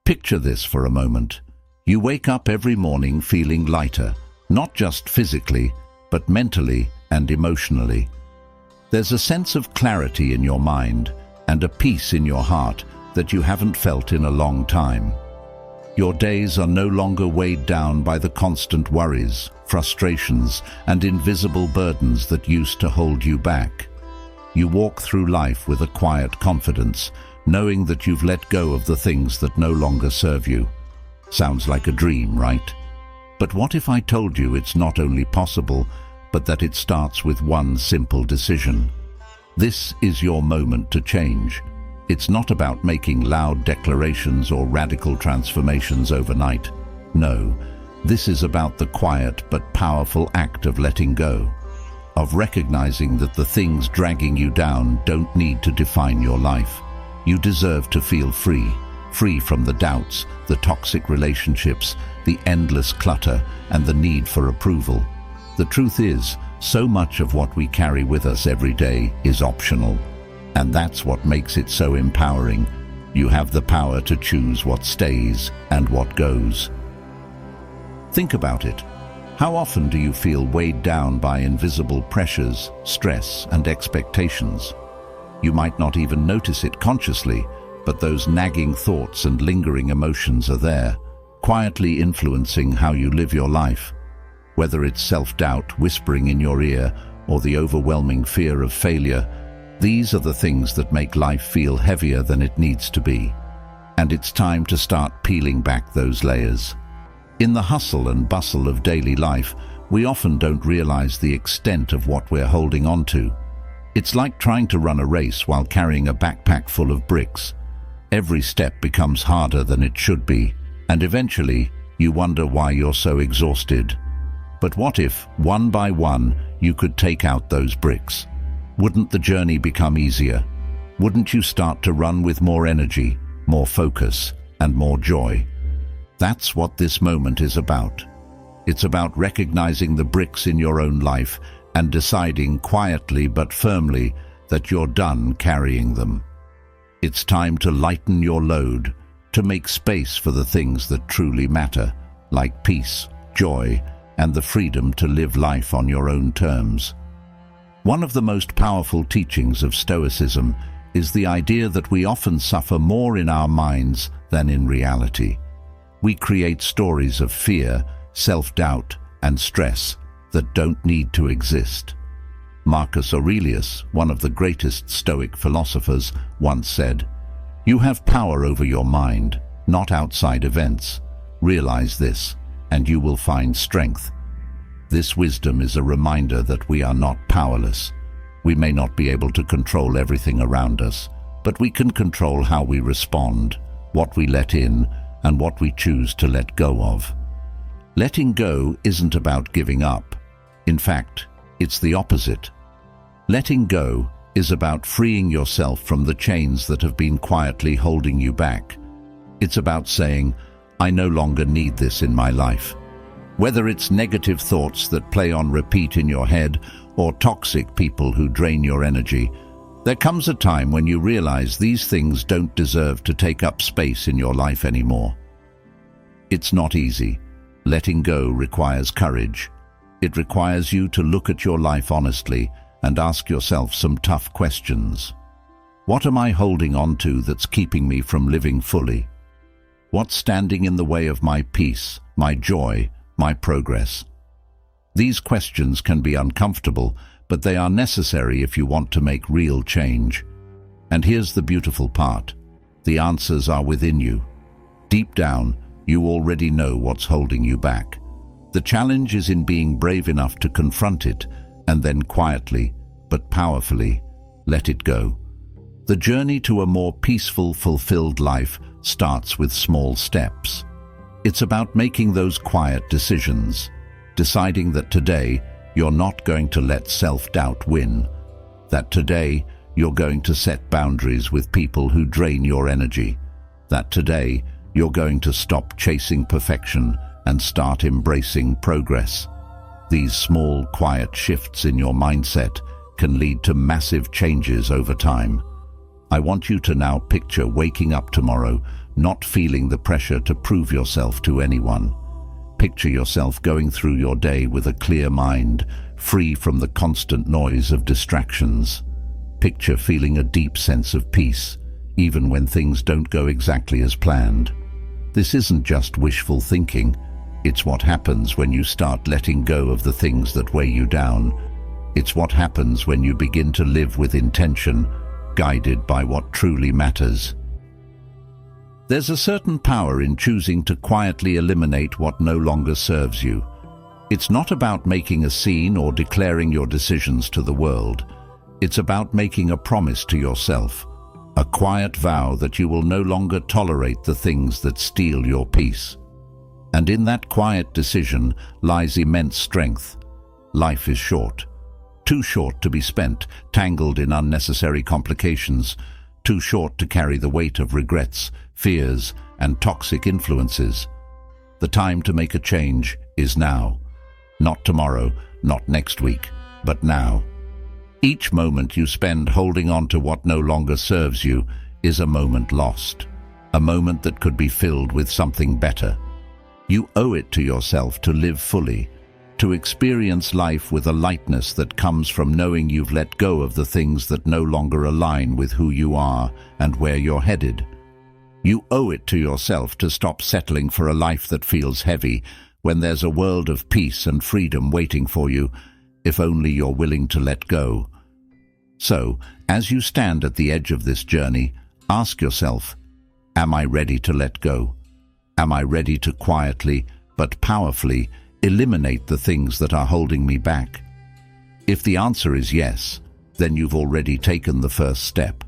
Picture this for a moment. You wake up every morning feeling lighter, not just physically, but mentally and emotionally. There's a sense of clarity in your mind and a peace in your heart that you haven't felt in a long time. Your days are no longer weighed down by the constant worries, frustrations, and invisible burdens that used to hold you back. You walk through life with a quiet confidence, knowing that you've let go of the things that no longer serve you. Sounds like a dream, right? But what if I told you it's not only possible, but that it starts with one simple decision? This is your moment to change. It's not about making loud declarations or radical transformations overnight. No, this is about the quiet but powerful act of letting go, of recognizing that the things dragging you down don't need to define your life. You deserve to feel free from the doubts, the toxic relationships, the endless clutter, and the need for approval. The truth is, so much of what we carry with us every day is optional. And that's what makes it so empowering. You have the power to choose what stays and what goes. Think about it. How often do you feel weighed down by invisible pressures, stress, and expectations? You might not even notice it consciously, but those nagging thoughts and lingering emotions are there, quietly influencing how you live your life. Whether it's self-doubt whispering in your ear or the overwhelming fear of failure, these are the things that make life feel heavier than it needs to be. And it's time to start peeling back those layers. In the hustle and bustle of daily life, we often don't realize the extent of what we're holding on to. It's like trying to run a race while carrying a backpack full of bricks. Every step becomes harder than it should be, and eventually you wonder why you're so exhausted. But what if, one by one, you could take out those bricks? Wouldn't the journey become easier? Wouldn't you start to run with more energy, more focus, and more joy? That's what this moment is about. It's about recognizing the bricks in your own life and deciding quietly but firmly that you're done carrying them. It's time to lighten your load, to make space for the things that truly matter, like peace, joy, and the freedom to live life on your own terms. One of the most powerful teachings of Stoicism is the idea that we often suffer more in our minds than in reality. We create stories of fear, self-doubt, and stress that don't need to exist. Marcus Aurelius, one of the greatest Stoic philosophers, once said, "You have power over your mind, not outside events. Realize this, and you will find strength." This wisdom is a reminder that we are not powerless. We may not be able to control everything around us, but we can control how we respond, what we let in, and what we choose to let go of. Letting go isn't about giving up. In fact, it's the opposite. Letting go is about freeing yourself from the chains that have been quietly holding you back. It's about saying, "I no longer need this in my life." Whether it's negative thoughts that play on repeat in your head or toxic people who drain your energy, there comes a time when you realize these things don't deserve to take up space in your life anymore. It's not easy. Letting go requires courage. It requires you to look at your life honestly and ask yourself some tough questions. What am I holding on to that's keeping me from living fully? What's standing in the way of my peace, my joy, my progress? These questions can be uncomfortable, but they are necessary if you want to make real change. And here's the beautiful part. The answers are within you. Deep down, you already know what's holding you back. The challenge is in being brave enough to confront it and then quietly, but powerfully, let it go. The journey to a more peaceful, fulfilled life starts with small steps. It's about making those quiet decisions, deciding that today you're not going to let self-doubt win, that today you're going to set boundaries with people who drain your energy, that today you're going to stop chasing perfection and start embracing progress. These small, quiet shifts in your mindset can lead to massive changes over time. I want you to now picture waking up tomorrow, not feeling the pressure to prove yourself to anyone. Picture yourself going through your day with a clear mind, free from the constant noise of distractions. Picture feeling a deep sense of peace, even when things don't go exactly as planned. This isn't just wishful thinking. It's what happens when you start letting go of the things that weigh you down. It's what happens when you begin to live with intention, guided by what truly matters. There's a certain power in choosing to quietly eliminate what no longer serves you. It's not about making a scene or declaring your decisions to the world. It's about making a promise to yourself, a quiet vow that you will no longer tolerate the things that steal your peace. And in that quiet decision lies immense strength. Life is short. Too short to be spent, tangled in unnecessary complications, too short to carry the weight of regrets, fears, and toxic influences. The time to make a change is now. Not tomorrow, not next week, but now. Each moment you spend holding on to what no longer serves you is a moment lost, a moment that could be filled with something better. You owe it to yourself to live fully, to experience life with a lightness that comes from knowing you've let go of the things that no longer align with who you are and where you're headed. You owe it to yourself to stop settling for a life that feels heavy when there's a world of peace and freedom waiting for you, if only you're willing to let go. So, as you stand at the edge of this journey, ask yourself, am I ready to let go? Am I ready to quietly, but powerfully, eliminate the things that are holding me back? If the answer is yes, then you've already taken the first step.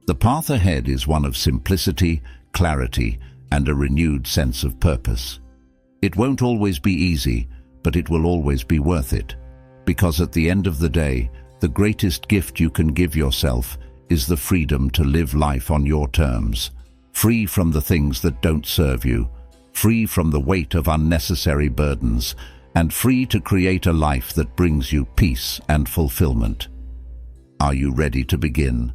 The path ahead is one of simplicity, clarity, and a renewed sense of purpose. It won't always be easy, but it will always be worth it. Because at the end of the day, the greatest gift you can give yourself is the freedom to live life on your terms, free from the things that don't serve you, free from the weight of unnecessary burdens, and free to create a life that brings you peace and fulfillment. Are you ready to begin?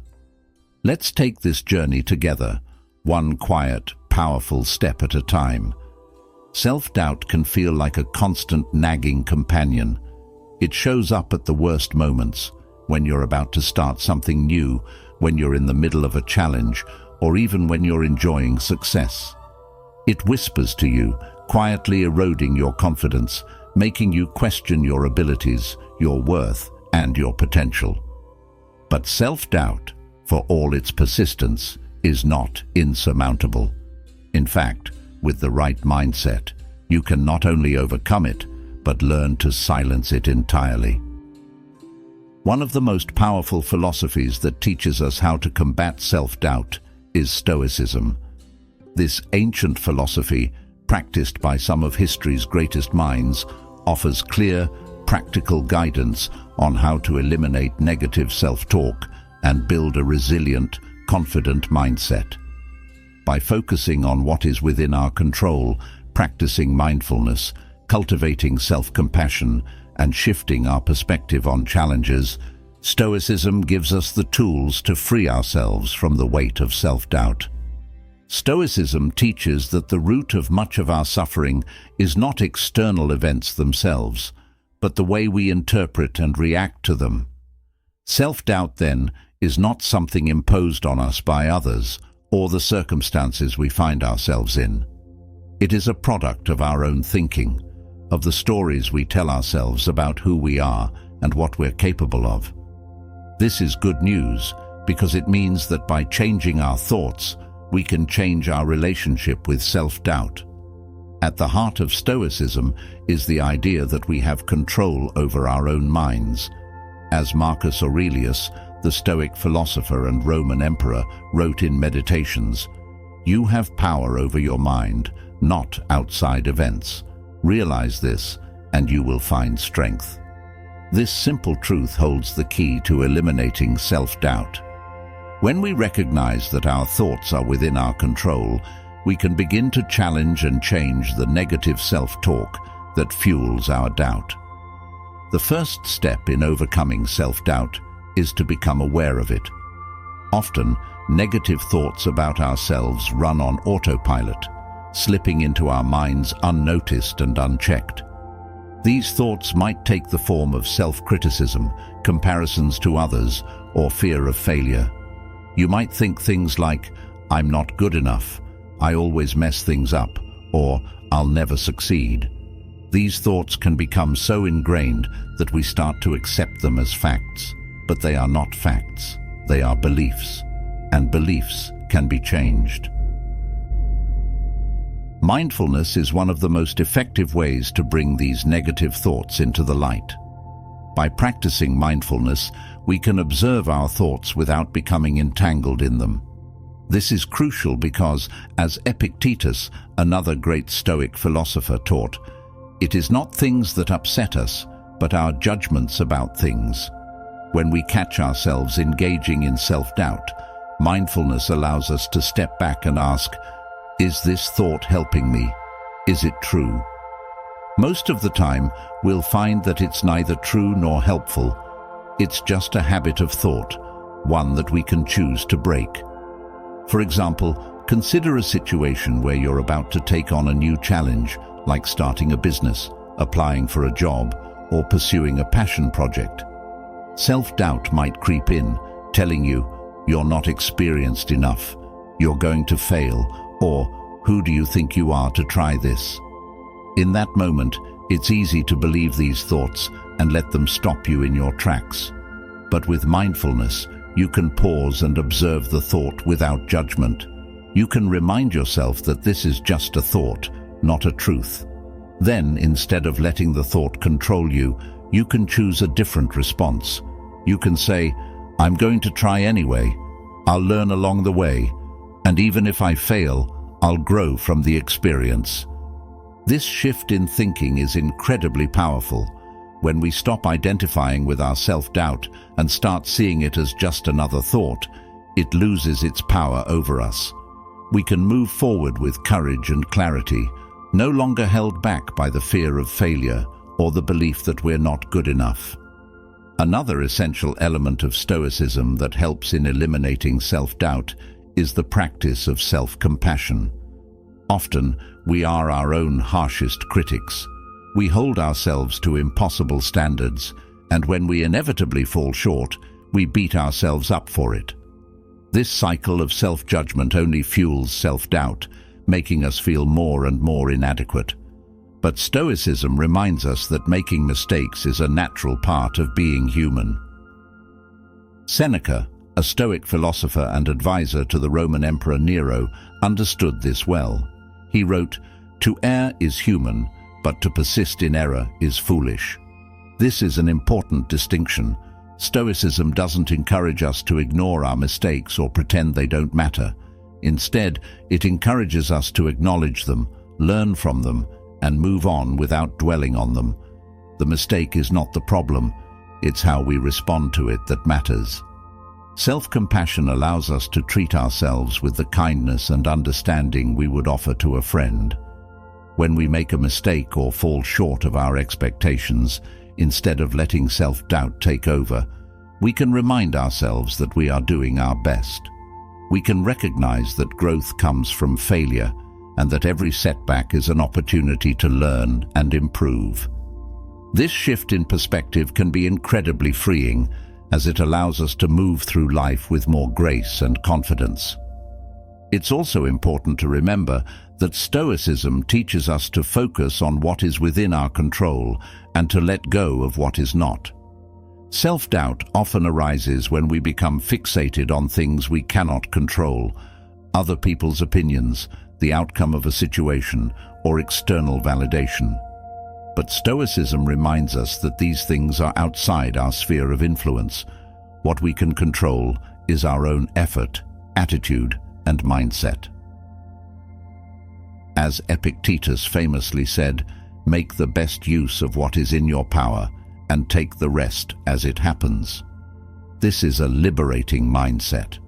Let's take this journey together, one quiet, powerful step at a time. Self-doubt can feel like a constant nagging companion. It shows up at the worst moments, when you're about to start something new, when you're in the middle of a challenge, or even when you're enjoying success. It whispers to you, quietly eroding your confidence, making you question your abilities, your worth, and your potential. But self-doubt, for all its persistence, is not insurmountable. In fact, with the right mindset, you can not only overcome it, but learn to silence it entirely. One of the most powerful philosophies that teaches us how to combat self-doubt is Stoicism. This ancient philosophy, practiced by some of history's greatest minds, offers clear, practical guidance on how to eliminate negative self-talk and build a resilient, confident mindset. By focusing on what is within our control, practicing mindfulness, cultivating self-compassion, and shifting our perspective on challenges, Stoicism gives us the tools to free ourselves from the weight of self-doubt. Stoicism teaches that the root of much of our suffering is not external events themselves, but the way we interpret and react to them. Self-doubt, then, is not something imposed on us by others or the circumstances we find ourselves in. It is a product of our own thinking, of the stories we tell ourselves about who we are and what we're capable of. This is good news because it means that by changing our thoughts, we can change our relationship with self-doubt. At the heart of Stoicism is the idea that we have control over our own minds. As Marcus Aurelius, the Stoic philosopher and Roman emperor, wrote in Meditations, "You have power over your mind, not outside events. Realize this, and you will find strength." This simple truth holds the key to eliminating self-doubt. When we recognize that our thoughts are within our control, we can begin to challenge and change the negative self-talk that fuels our doubt. The first step in overcoming self-doubt is to become aware of it. Often, negative thoughts about ourselves run on autopilot, slipping into our minds unnoticed and unchecked. These thoughts might take the form of self-criticism, comparisons to others, or fear of failure. You might think things like, "I'm not good enough," "I always mess things up," or "I'll never succeed." These thoughts can become so ingrained that we start to accept them as facts. But they are not facts, they are beliefs, and beliefs can be changed. Mindfulness is one of the most effective ways to bring these negative thoughts into the light. By practicing mindfulness, we can observe our thoughts without becoming entangled in them. This is crucial because, as Epictetus, another great Stoic philosopher, taught, it is not things that upset us, but our judgments about things. When we catch ourselves engaging in self-doubt, mindfulness allows us to step back and ask, is this thought helping me? Is it true? Most of the time, we'll find that it's neither true nor helpful. It's just a habit of thought, one that we can choose to break. For example, consider a situation where you're about to take on a new challenge, like starting a business, applying for a job, or pursuing a passion project. Self-doubt might creep in, telling you, you're not experienced enough, you're going to fail, or who do you think you are to try this? In that moment, it's easy to believe these thoughts and let them stop you in your tracks. But with mindfulness, you can pause and observe the thought without judgment. You can remind yourself that this is just a thought, not a truth. Then, instead of letting the thought control you, you can choose a different response. You can say, I'm going to try anyway. I'll learn along the way. And even if I fail, I'll grow from the experience. This shift in thinking is incredibly powerful. When we stop identifying with our self-doubt and start seeing it as just another thought, it loses its power over us. We can move forward with courage and clarity, no longer held back by the fear of failure or the belief that we're not good enough. Another essential element of Stoicism that helps in eliminating self-doubt is the practice of self-compassion. Often, we are our own harshest critics. We hold ourselves to impossible standards, and when we inevitably fall short, we beat ourselves up for it. This cycle of self-judgment only fuels self-doubt, making us feel more and more inadequate. But Stoicism reminds us that making mistakes is a natural part of being human. Seneca, a Stoic philosopher and advisor to the Roman Emperor Nero, understood this well. He wrote, "To err is human, but to persist in error is foolish." This is an important distinction. Stoicism doesn't encourage us to ignore our mistakes or pretend they don't matter. Instead, it encourages us to acknowledge them, learn from them, and move on without dwelling on them. The mistake is not the problem, it's how we respond to it that matters. Self-compassion allows us to treat ourselves with the kindness and understanding we would offer to a friend. When we make a mistake or fall short of our expectations, instead of letting self-doubt take over, we can remind ourselves that we are doing our best. We can recognize that growth comes from failure, and that every setback is an opportunity to learn and improve. This shift in perspective can be incredibly freeing, as it allows us to move through life with more grace and confidence. It's also important to remember that Stoicism teaches us to focus on what is within our control and to let go of what is not. Self-doubt often arises when we become fixated on things we cannot control, other people's opinions, the outcome of a situation, or external validation. But Stoicism reminds us that these things are outside our sphere of influence. What we can control is our own effort, attitude, and mindset. As Epictetus famously said, "Make the best use of what is in your power, and take the rest as it happens." This is a liberating mindset.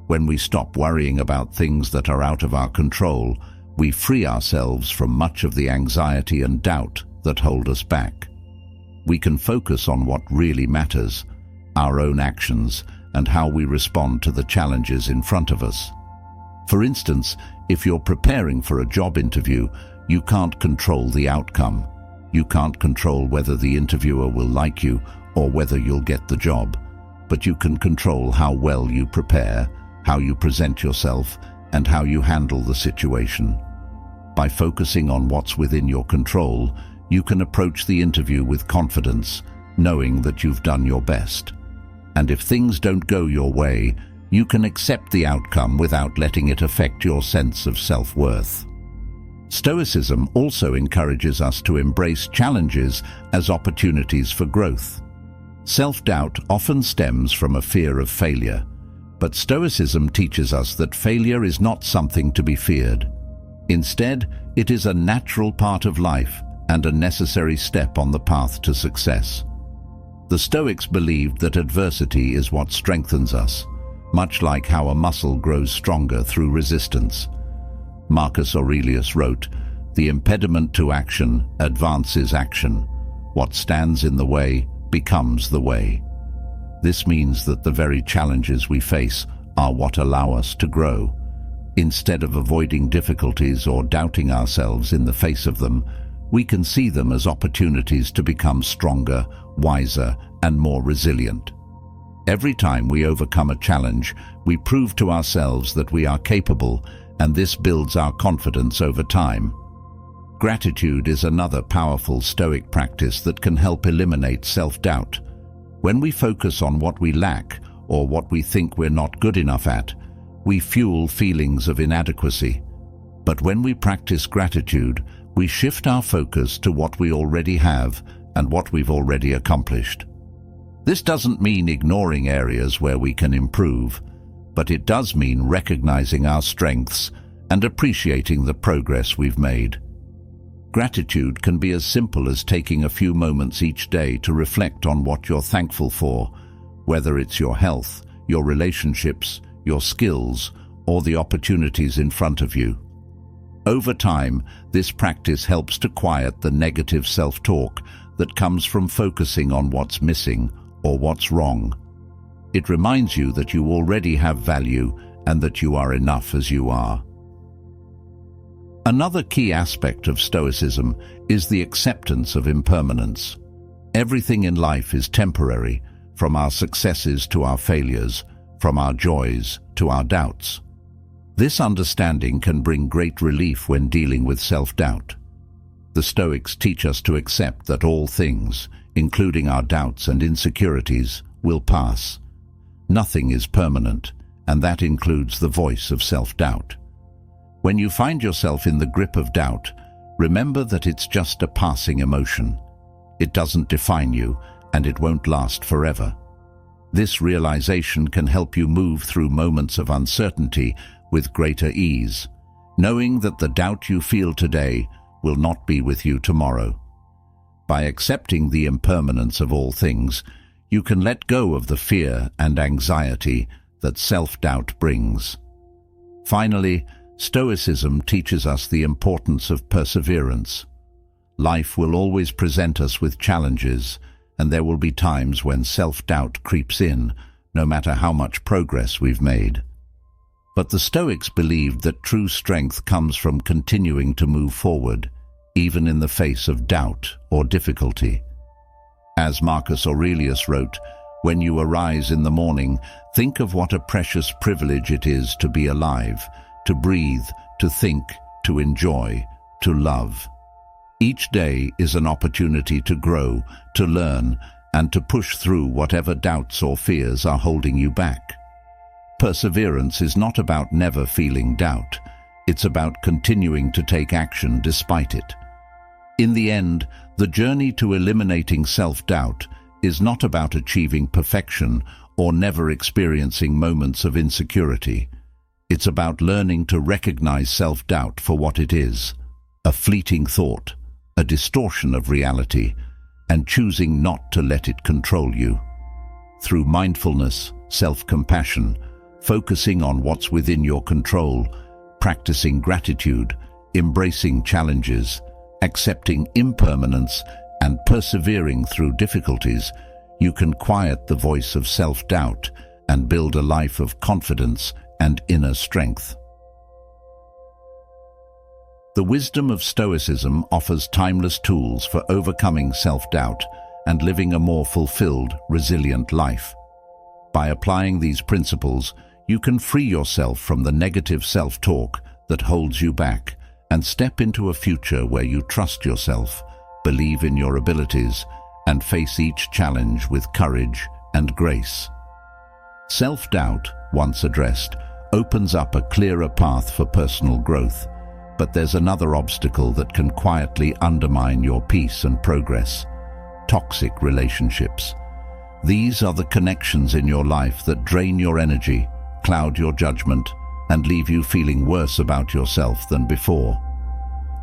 When we stop worrying about things that are out of our control, we free ourselves from much of the anxiety and doubt that hold us back. We can focus on what really matters, our own actions, and how we respond to the challenges in front of us. For instance, if you're preparing for a job interview, you can't control the outcome. You can't control whether the interviewer will like you or whether you'll get the job, but you can control how well you prepare, how you present yourself, and how you handle the situation. By focusing on what's within your control, you can approach the interview with confidence, knowing that you've done your best. And if things don't go your way, you can accept the outcome without letting it affect your sense of self-worth. Stoicism also encourages us to embrace challenges as opportunities for growth. Self-doubt often stems from a fear of failure, but Stoicism teaches us that failure is not something to be feared. Instead, it is a natural part of life and a necessary step on the path to success. The Stoics believed that adversity is what strengthens us, much like how a muscle grows stronger through resistance. Marcus Aurelius wrote, "The impediment to action advances action. What stands in the way becomes the way." This means that the very challenges we face are what allow us to grow. Instead of avoiding difficulties or doubting ourselves in the face of them, we can see them as opportunities to become stronger, wiser, and more resilient. Every time we overcome a challenge, we prove to ourselves that we are capable, and this builds our confidence over time. Gratitude is another powerful Stoic practice that can help eliminate self-doubt. When we focus on what we lack or what we think we're not good enough at, we fuel feelings of inadequacy. But when we practice gratitude, we shift our focus to what we already have and what we've already accomplished. This doesn't mean ignoring areas where we can improve, but it does mean recognizing our strengths and appreciating the progress we've made. Gratitude can be as simple as taking a few moments each day to reflect on what you're thankful for, whether it's your health, your relationships, your skills, or the opportunities in front of you. Over time, this practice helps to quiet the negative self-talk that comes from focusing on what's missing or what's wrong. It reminds you that you already have value and that you are enough as you are. Another key aspect of Stoicism is the acceptance of impermanence. Everything in life is temporary, from our successes to our failures, from our joys to our doubts. This understanding can bring great relief when dealing with self-doubt. The Stoics teach us to accept that all things, including our doubts and insecurities, will pass. Nothing is permanent, and that includes the voice of self-doubt. When you find yourself in the grip of doubt, remember that it's just a passing emotion. It doesn't define you, and it won't last forever. This realization can help you move through moments of uncertainty with greater ease, knowing that the doubt you feel today will not be with you tomorrow. By accepting the impermanence of all things, you can let go of the fear and anxiety that self-doubt brings. Finally, Stoicism teaches us the importance of perseverance. Life will always present us with challenges, and there will be times when self-doubt creeps in, no matter how much progress we've made. But the Stoics believed that true strength comes from continuing to move forward, even in the face of doubt or difficulty. As Marcus Aurelius wrote, "When you arise in the morning, think of what a precious privilege it is to be alive, to breathe, to think, to enjoy, to love." Each day is an opportunity to grow, to learn, and to push through whatever doubts or fears are holding you back. Perseverance is not about never feeling doubt. It's about continuing to take action despite it. In the end, the journey to eliminating self-doubt is not about achieving perfection or never experiencing moments of insecurity. It's about learning to recognize self-doubt for what it is, a fleeting thought, a distortion of reality, and choosing not to let it control you. Through mindfulness, self-compassion, focusing on what's within your control, practicing gratitude, embracing challenges, accepting impermanence, and persevering through difficulties, you can quiet the voice of self-doubt and build a life of confidence and inner strength. The wisdom of Stoicism offers timeless tools for overcoming self-doubt and living a more fulfilled, resilient life. By applying these principles, you can free yourself from the negative self-talk that holds you back and step into a future where you trust yourself, believe in your abilities, and face each challenge with courage and grace. Self-doubt, once addressed, opens up a clearer path for personal growth, but there's another obstacle that can quietly undermine your peace and progress: toxic relationships. These are the connections in your life that drain your energy, cloud your judgment, and leave you feeling worse about yourself than before.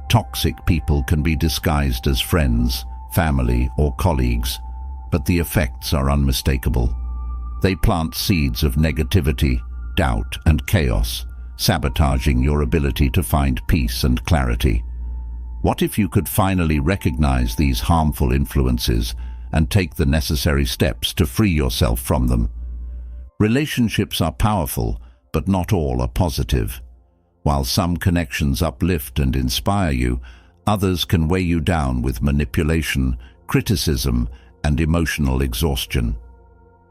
Toxic people can be disguised as friends, family, or colleagues, but the effects are unmistakable. They plant seeds of negativity, doubt, and chaos, sabotaging your ability to find peace and clarity. What if you could finally recognize these harmful influences and take the necessary steps to free yourself from them? Relationships are powerful, but not all are positive. While some connections uplift and inspire you, others can weigh you down with manipulation, criticism, and emotional exhaustion.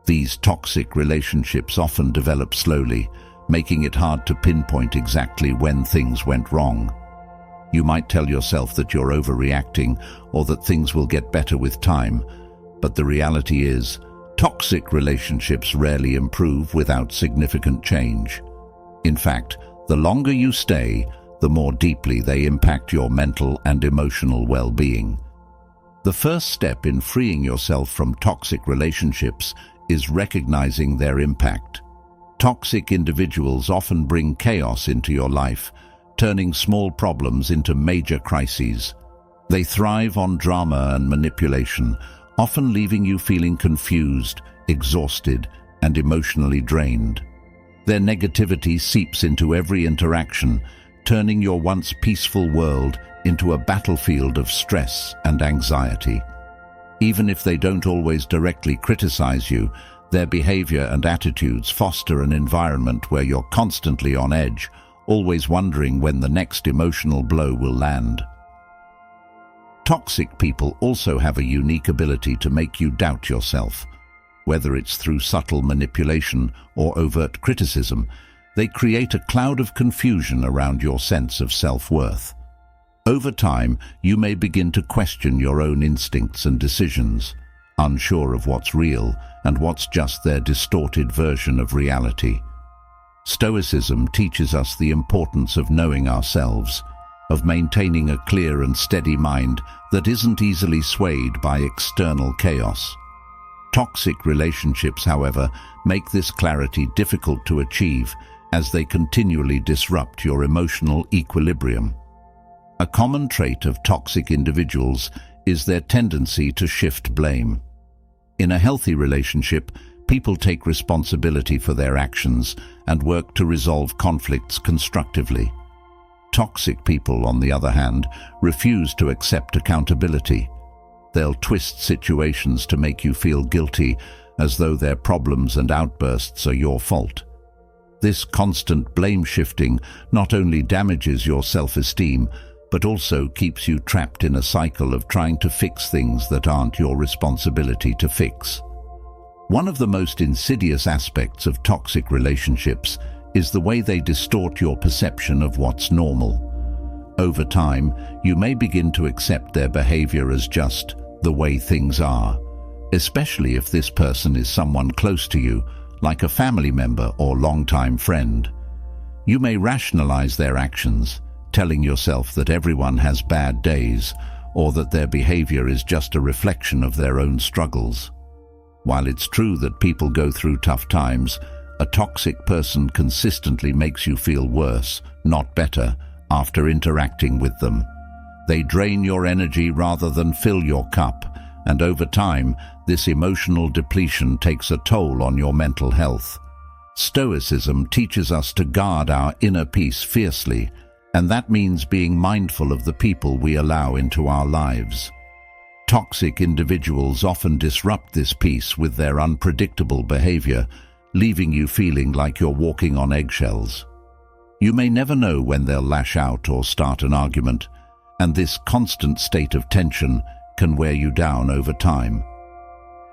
These toxic relationships often develop slowly, making it hard to pinpoint exactly when things went wrong. You might tell yourself that you're overreacting or that things will get better with time, but the reality is, toxic relationships rarely improve without significant change. In fact, the longer you stay, the more deeply they impact your mental and emotional well-being. The first step in freeing yourself from toxic relationships is recognizing their impact. Toxic individuals often bring chaos into your life, turning small problems into major crises. They thrive on drama and manipulation, often leaving you feeling confused, exhausted, and emotionally drained. Their negativity seeps into every interaction, turning your once peaceful world into a battlefield of stress and anxiety. Even if they don't always directly criticize you, their behavior and attitudes foster an environment where you're constantly on edge, always wondering when the next emotional blow will land. Toxic people also have a unique ability to make you doubt yourself. Whether it's through subtle manipulation or overt criticism, they create a cloud of confusion around your sense of self-worth. Over time, you may begin to question your own instincts and decisions, unsure of what's real and what's just their distorted version of reality. Stoicism teaches us the importance of knowing ourselves, of maintaining a clear and steady mind that isn't easily swayed by external chaos. Toxic relationships, however, make this clarity difficult to achieve as they continually disrupt your emotional equilibrium. A common trait of toxic individuals is their tendency to shift blame. In a healthy relationship, people take responsibility for their actions and work to resolve conflicts constructively. Toxic people, on the other hand, refuse to accept accountability. They'll twist situations to make you feel guilty, as though their problems and outbursts are your fault. This constant blame shifting not only damages your self-esteem, but also keeps you trapped in a cycle of trying to fix things that aren't your responsibility to fix. One of the most insidious aspects of toxic relationships is the way they distort your perception of what's normal. Over time, you may begin to accept their behavior as just the way things are, especially if this person is someone close to you, like a family member or longtime friend. You may rationalize their actions, telling yourself that everyone has bad days, or that their behavior is just a reflection of their own struggles. While it's true that people go through tough times, a toxic person consistently makes you feel worse, not better, after interacting with them. They drain your energy rather than fill your cup, and over time, this emotional depletion takes a toll on your mental health. Stoicism teaches us to guard our inner peace fiercely, and that means being mindful of the people we allow into our lives. Toxic individuals often disrupt this peace with their unpredictable behavior, leaving you feeling like you're walking on eggshells. You may never know when they'll lash out or start an argument, and this constant state of tension can wear you down over time.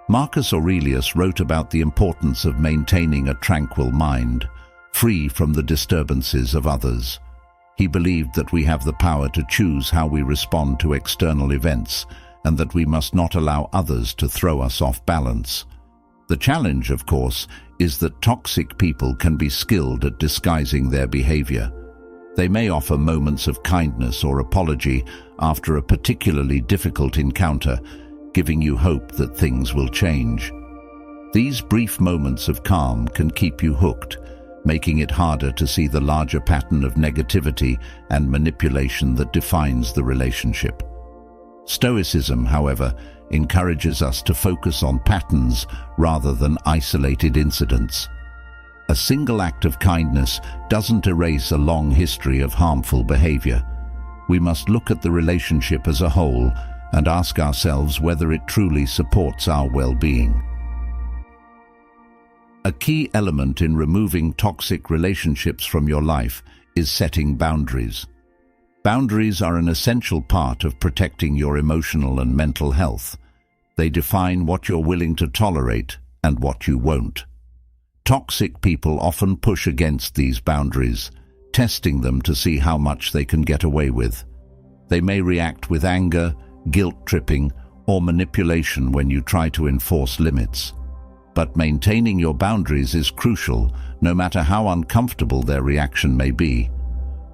Marcus Aurelius wrote about the importance of maintaining a tranquil mind, free from the disturbances of others. He believed that we have the power to choose how we respond to external events, and that we must not allow others to throw us off balance. The challenge, of course, is that toxic people can be skilled at disguising their behavior. They may offer moments of kindness or apology after a particularly difficult encounter, giving you hope that things will change. These brief moments of calm can keep you hooked, making it harder to see the larger pattern of negativity and manipulation that defines the relationship. Stoicism, however, encourages us to focus on patterns rather than isolated incidents. A single act of kindness doesn't erase a long history of harmful behavior. We must look at the relationship as a whole and ask ourselves whether it truly supports our well-being. A key element in removing toxic relationships from your life is setting boundaries. Boundaries are an essential part of protecting your emotional and mental health. They define what you're willing to tolerate and what you won't. Toxic people often push against these boundaries, testing them to see how much they can get away with. They may react with anger, guilt-tripping, or manipulation when you try to enforce limits. But maintaining your boundaries is crucial, no matter how uncomfortable their reaction may be.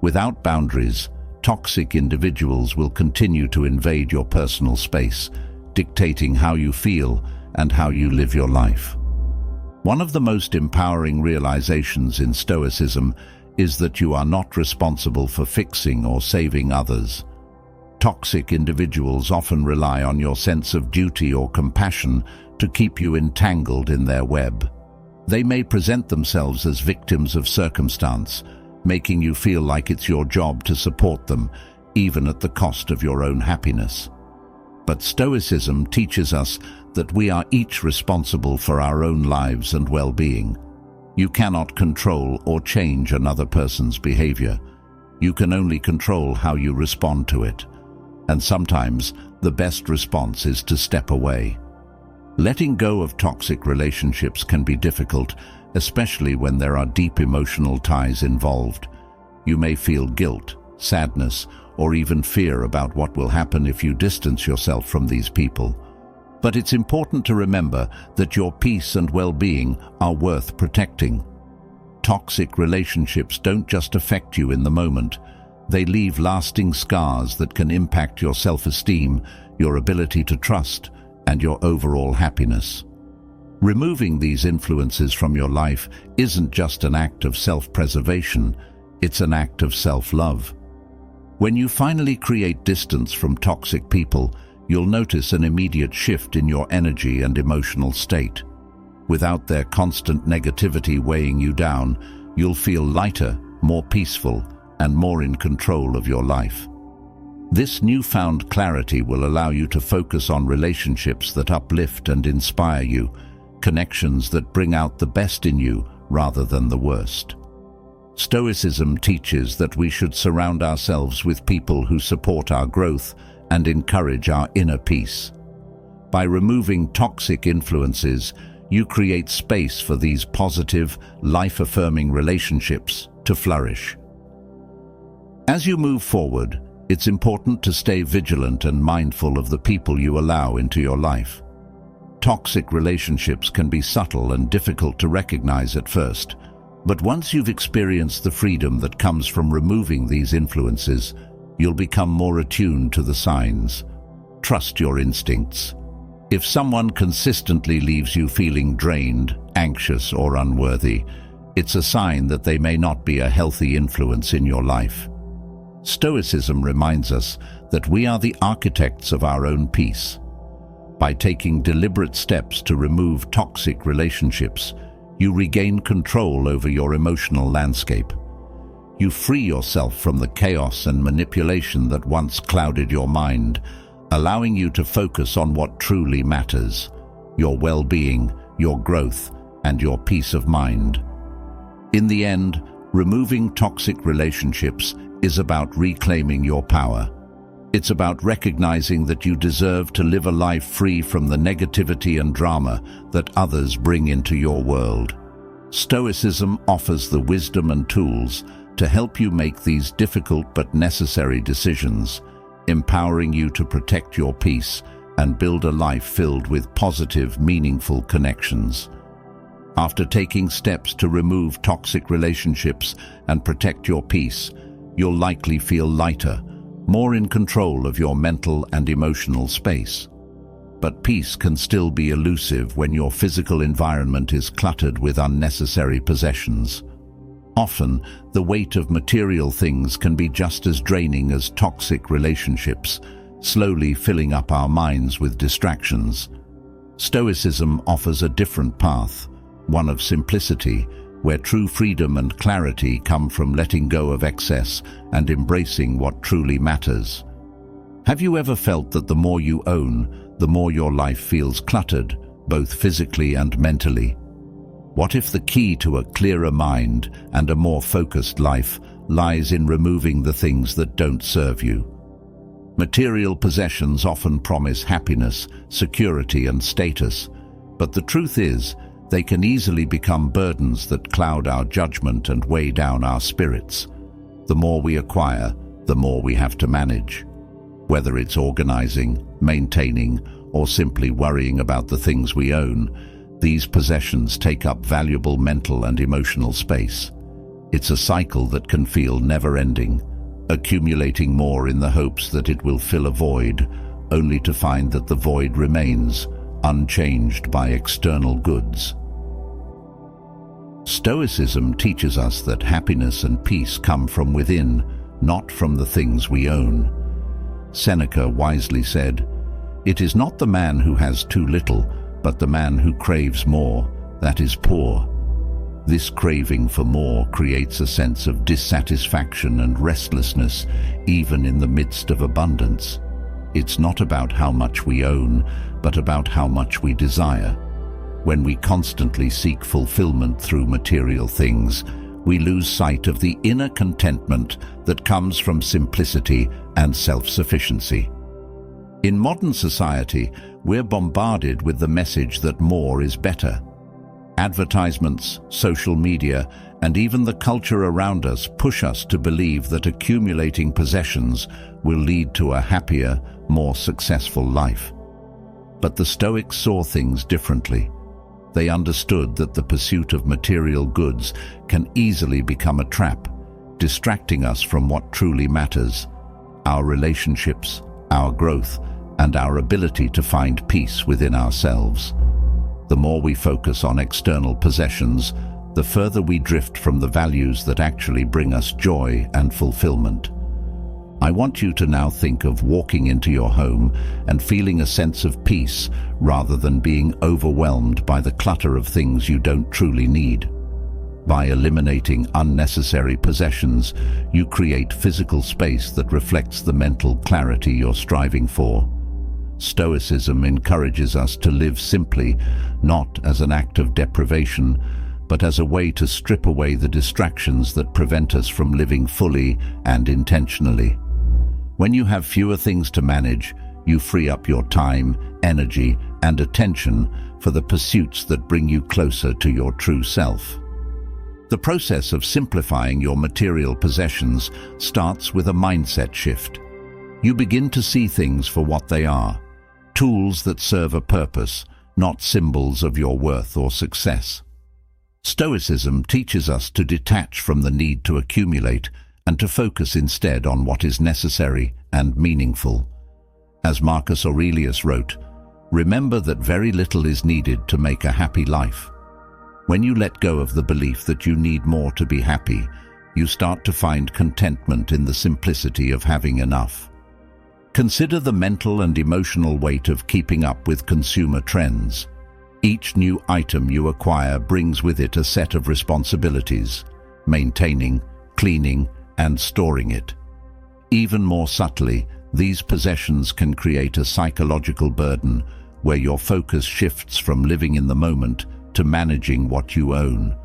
Without boundaries, toxic individuals will continue to invade your personal space, dictating how you feel and how you live your life. One of the most empowering realizations in Stoicism is that you are not responsible for fixing or saving others. Toxic individuals often rely on your sense of duty or compassion to keep you entangled in their web. They may present themselves as victims of circumstance, making you feel like it's your job to support them, even at the cost of your own happiness. But Stoicism teaches us that we are each responsible for our own lives and well-being. You cannot control or change another person's behavior. You can only control how you respond to it. And sometimes the best response is to step away. Letting go of toxic relationships can be difficult, especially when there are deep emotional ties involved. You may feel guilt, sadness, or even fear about what will happen if you distance yourself from these people. But it's important to remember that your peace and well-being are worth protecting. Toxic relationships don't just affect you in the moment. They leave lasting scars that can impact your self-esteem, your ability to trust, and your overall happiness. Removing these influences from your life isn't just an act of self-preservation, it's an act of self-love. When you finally create distance from toxic people, you'll notice an immediate shift in your energy and emotional state. Without their constant negativity weighing you down, you'll feel lighter, more peaceful, and more in control of your life. This newfound clarity will allow you to focus on relationships that uplift and inspire you, connections that bring out the best in you rather than the worst. Stoicism teaches that we should surround ourselves with people who support our growth and encourage our inner peace. By removing toxic influences, you create space for these positive, life-affirming relationships to flourish. As you move forward, it's important to stay vigilant and mindful of the people you allow into your life. Toxic relationships can be subtle and difficult to recognize at first, but once you've experienced the freedom that comes from removing these influences, you'll become more attuned to the signs. Trust your instincts. If someone consistently leaves you feeling drained, anxious, or unworthy, it's a sign that they may not be a healthy influence in your life. Stoicism reminds us that we are the architects of our own peace. By taking deliberate steps to remove toxic relationships, you regain control over your emotional landscape. You free yourself from the chaos and manipulation that once clouded your mind, allowing you to focus on what truly matters: your well-being, your growth, and your peace of mind. In the end, removing toxic relationships is about reclaiming your power. It's about recognizing that you deserve to live a life free from the negativity and drama that others bring into your world. Stoicism offers the wisdom and tools to help you make these difficult but necessary decisions, empowering you to protect your peace and build a life filled with positive, meaningful connections. After taking steps to remove toxic relationships and protect your peace, you'll likely feel lighter, more in control of your mental and emotional space. But peace can still be elusive when your physical environment is cluttered with unnecessary possessions. Often, the weight of material things can be just as draining as toxic relationships, slowly filling up our minds with distractions. Stoicism offers a different path, one of simplicity, where true freedom and clarity come from letting go of excess and embracing what truly matters. Have you ever felt that the more you own, the more your life feels cluttered, both physically and mentally? What if the key to a clearer mind and a more focused life lies in removing the things that don't serve you? Material possessions often promise happiness, security, and status, but the truth is, they can easily become burdens that cloud our judgment and weigh down our spirits. The more we acquire, the more we have to manage. Whether it's organizing, maintaining, or simply worrying about the things we own, these possessions take up valuable mental and emotional space. It's a cycle that can feel never-ending, accumulating more in the hopes that it will fill a void, only to find that the void remains, unchanged by external goods. Stoicism teaches us that happiness and peace come from within, not from the things we own. Seneca wisely said, "It is not the man who has too little, but the man who craves more, that is poor." This craving for more creates a sense of dissatisfaction and restlessness, even in the midst of abundance. It's not about how much we own, but about how much we desire. When we constantly seek fulfillment through material things, we lose sight of the inner contentment that comes from simplicity and self-sufficiency. In modern society, we're bombarded with the message that more is better. Advertisements, social media, and even the culture around us push us to believe that accumulating possessions will lead to a happier, more successful life. But the Stoics saw things differently. They understood that the pursuit of material goods can easily become a trap, distracting us from what truly matters: our relationships, our growth, and our ability to find peace within ourselves. The more we focus on external possessions, the further we drift from the values that actually bring us joy and fulfillment. I want you to now think of walking into your home and feeling a sense of peace rather than being overwhelmed by the clutter of things you don't truly need. By eliminating unnecessary possessions, you create physical space that reflects the mental clarity you're striving for. Stoicism encourages us to live simply, not as an act of deprivation, but as a way to strip away the distractions that prevent us from living fully and intentionally. When you have fewer things to manage, you free up your time, energy, and attention for the pursuits that bring you closer to your true self. The process of simplifying your material possessions starts with a mindset shift. You begin to see things for what they are: tools that serve a purpose, not symbols of your worth or success. Stoicism teaches us to detach from the need to accumulate and to focus instead on what is necessary and meaningful. As Marcus Aurelius wrote, "Remember that very little is needed to make a happy life." When you let go of the belief that you need more to be happy, you start to find contentment in the simplicity of having enough. Consider the mental and emotional weight of keeping up with consumer trends. Each new item you acquire brings with it a set of responsibilities: maintaining, cleaning, and storing it. Even more subtly, these possessions can create a psychological burden where your focus shifts from living in the moment to managing what you own.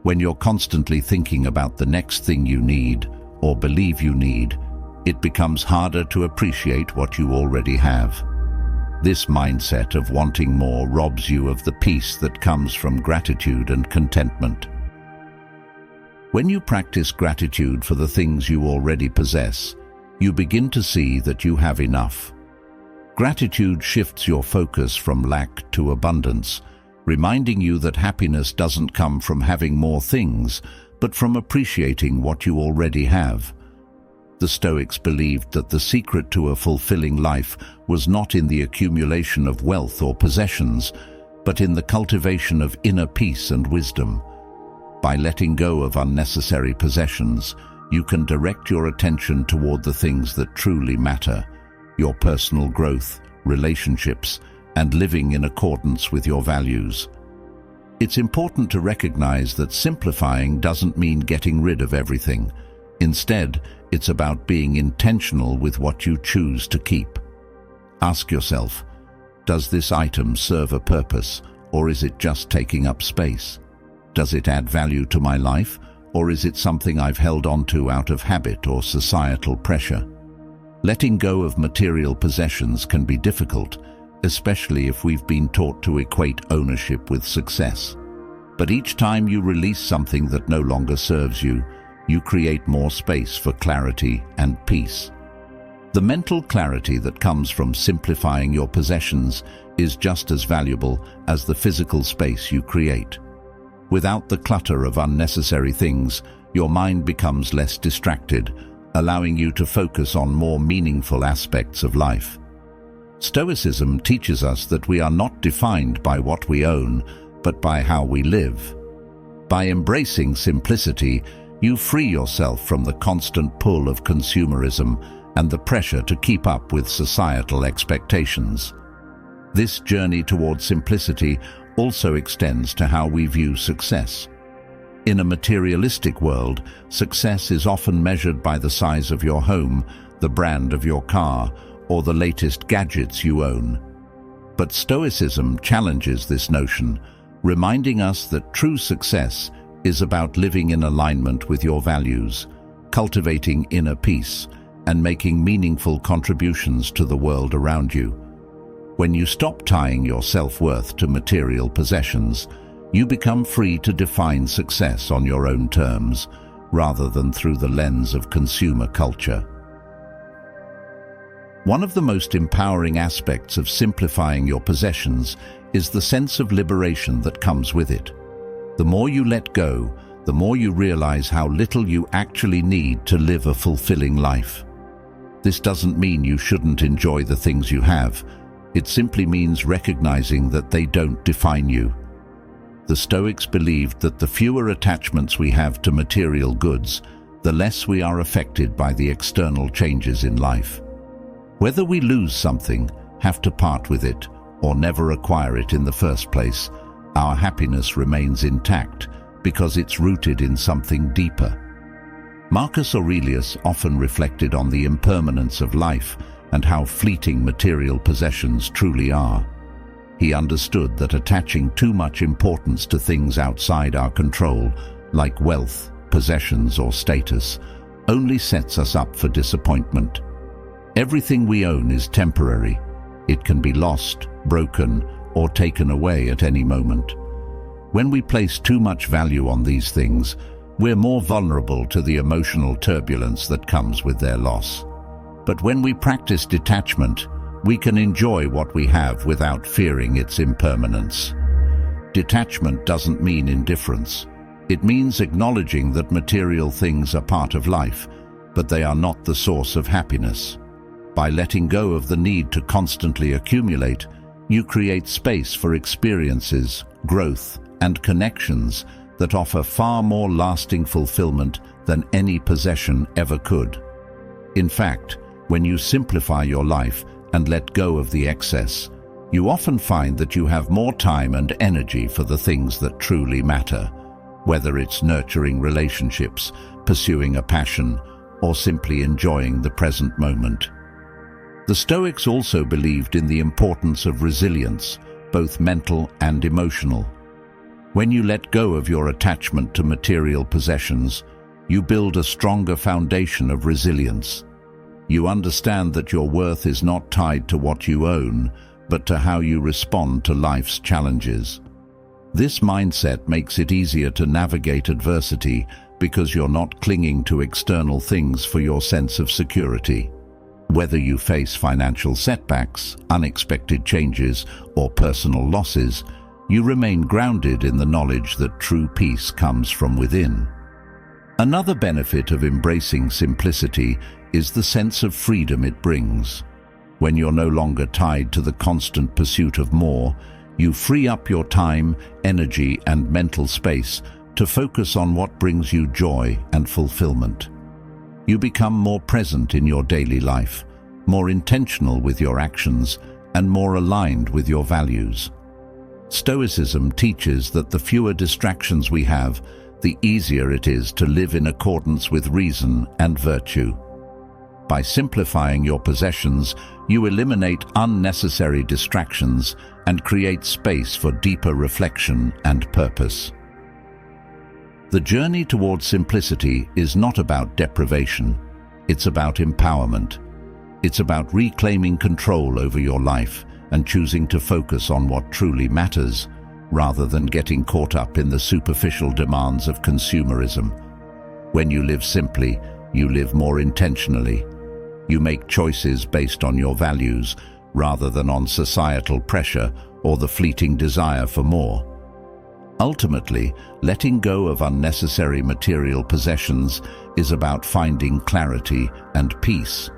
When you're constantly thinking about the next thing you need or believe you need, it becomes harder to appreciate what you already have. This mindset of wanting more robs you of the peace that comes from gratitude and contentment. When you practice gratitude for the things you already possess, you begin to see that you have enough. Gratitude shifts your focus from lack to abundance, reminding you that happiness doesn't come from having more things, but from appreciating what you already have. The Stoics believed that the secret to a fulfilling life was not in the accumulation of wealth or possessions, but in the cultivation of inner peace and wisdom. By letting go of unnecessary possessions, you can direct your attention toward the things that truly matter: your personal growth, relationships, and living in accordance with your values. It's important to recognize that simplifying doesn't mean getting rid of everything. Instead, it's about being intentional with what you choose to keep. Ask yourself, does this item serve a purpose, or is it just taking up space? Does it add value to my life, or is it something I've held on to out of habit or societal pressure? Letting go of material possessions can be difficult, especially if we've been taught to equate ownership with success. But each time you release something that no longer serves you, you create more space for clarity and peace. The mental clarity that comes from simplifying your possessions is just as valuable as the physical space you create. Without the clutter of unnecessary things, your mind becomes less distracted, allowing you to focus on more meaningful aspects of life. Stoicism teaches us that we are not defined by what we own, but by how we live. By embracing simplicity, you free yourself from the constant pull of consumerism and the pressure to keep up with societal expectations. This journey toward simplicity also extends to how we view success. In a materialistic world, success is often measured by the size of your home, the brand of your car, or the latest gadgets you own. But Stoicism challenges this notion, reminding us that true success is about living in alignment with your values, cultivating inner peace, and making meaningful contributions to the world around you. When you stop tying your self-worth to material possessions, you become free to define success on your own terms, rather than through the lens of consumer culture. One of the most empowering aspects of simplifying your possessions is the sense of liberation that comes with it. The more you let go, the more you realize how little you actually need to live a fulfilling life. This doesn't mean you shouldn't enjoy the things you have. It simply means recognizing that they don't define you. The Stoics believed that the fewer attachments we have to material goods, the less we are affected by the external changes in life. Whether we lose something, have to part with it, or never acquire it in the first place, our happiness remains intact because it's rooted in something deeper. Marcus Aurelius often reflected on the impermanence of life and how fleeting material possessions truly are. He understood that attaching too much importance to things outside our control, like wealth, possessions, or status, only sets us up for disappointment. Everything we own is temporary. It can be lost, broken, or taken away at any moment. When we place too much value on these things, we're more vulnerable to the emotional turbulence that comes with their loss. But when we practice detachment, we can enjoy what we have without fearing its impermanence. Detachment doesn't mean indifference. It means acknowledging that material things are part of life, but they are not the source of happiness. By letting go of the need to constantly accumulate, you create space for experiences, growth, and connections that offer far more lasting fulfillment than any possession ever could. In fact, when you simplify your life and let go of the excess, you often find that you have more time and energy for the things that truly matter, whether it's nurturing relationships, pursuing a passion, or simply enjoying the present moment. The Stoics also believed in the importance of resilience, both mental and emotional. When you let go of your attachment to material possessions, you build a stronger foundation of resilience. You understand that your worth is not tied to what you own, but to how you respond to life's challenges. This mindset makes it easier to navigate adversity because you're not clinging to external things for your sense of security. Whether you face financial setbacks, unexpected changes, or personal losses, you remain grounded in the knowledge that true peace comes from within. Another benefit of embracing simplicity is the sense of freedom it brings. When you're no longer tied to the constant pursuit of more, you free up your time, energy, and mental space to focus on what brings you joy and fulfillment. You become more present in your daily life, more intentional with your actions, and more aligned with your values. Stoicism teaches that the fewer distractions we have, the easier it is to live in accordance with reason and virtue. By simplifying your possessions, you eliminate unnecessary distractions and create space for deeper reflection and purpose. The journey towards simplicity is not about deprivation. It's about empowerment. It's about reclaiming control over your life and choosing to focus on what truly matters, rather than getting caught up in the superficial demands of consumerism. When you live simply, you live more intentionally. You make choices based on your values, rather than on societal pressure or the fleeting desire for more. Ultimately, letting go of unnecessary material possessions is about finding clarity and peace.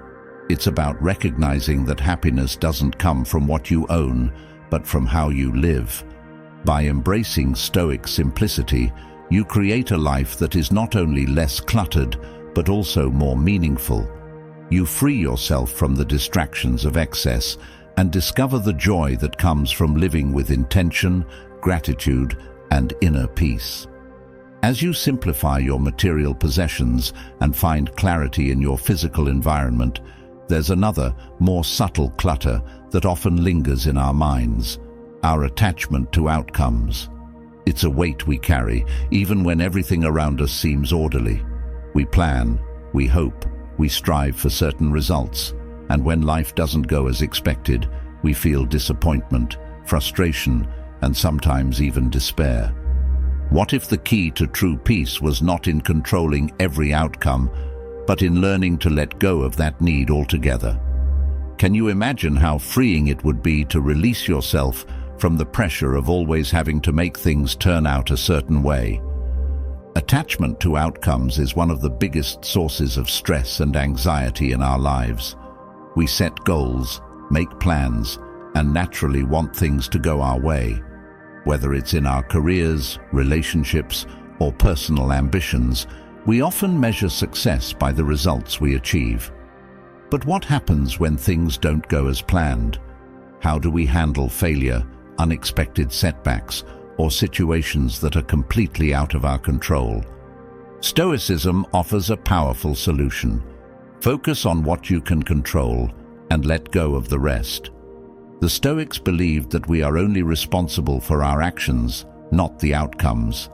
It's about recognizing that happiness doesn't come from what you own, but from how you live. By embracing Stoic simplicity, you create a life that is not only less cluttered, but also more meaningful. You free yourself from the distractions of excess and discover the joy that comes from living with intention, gratitude, and inner peace. As you simplify your material possessions and find clarity in your physical environment, there's another, more subtle clutter that often lingers in our minds: our attachment to outcomes. It's a weight we carry, even when everything around us seems orderly. We plan, we hope, we strive for certain results, and when life doesn't go as expected, we feel disappointment, frustration, and sometimes even despair. What if the key to true peace was not in controlling every outcome, but in learning to let go of that need altogether? Can you imagine how freeing it would be to release yourself from the pressure of always having to make things turn out a certain way? Attachment to outcomes is one of the biggest sources of stress and anxiety in our lives. We set goals, make plans, and naturally want things to go our way. Whether it's in our careers, relationships, or personal ambitions, we often measure success by the results we achieve. But what happens when things don't go as planned? How do we handle failure, unexpected setbacks, or situations that are completely out of our control? Stoicism offers a powerful solution. Focus on what you can control and let go of the rest. The Stoics believed that we are only responsible for our actions, not the outcomes.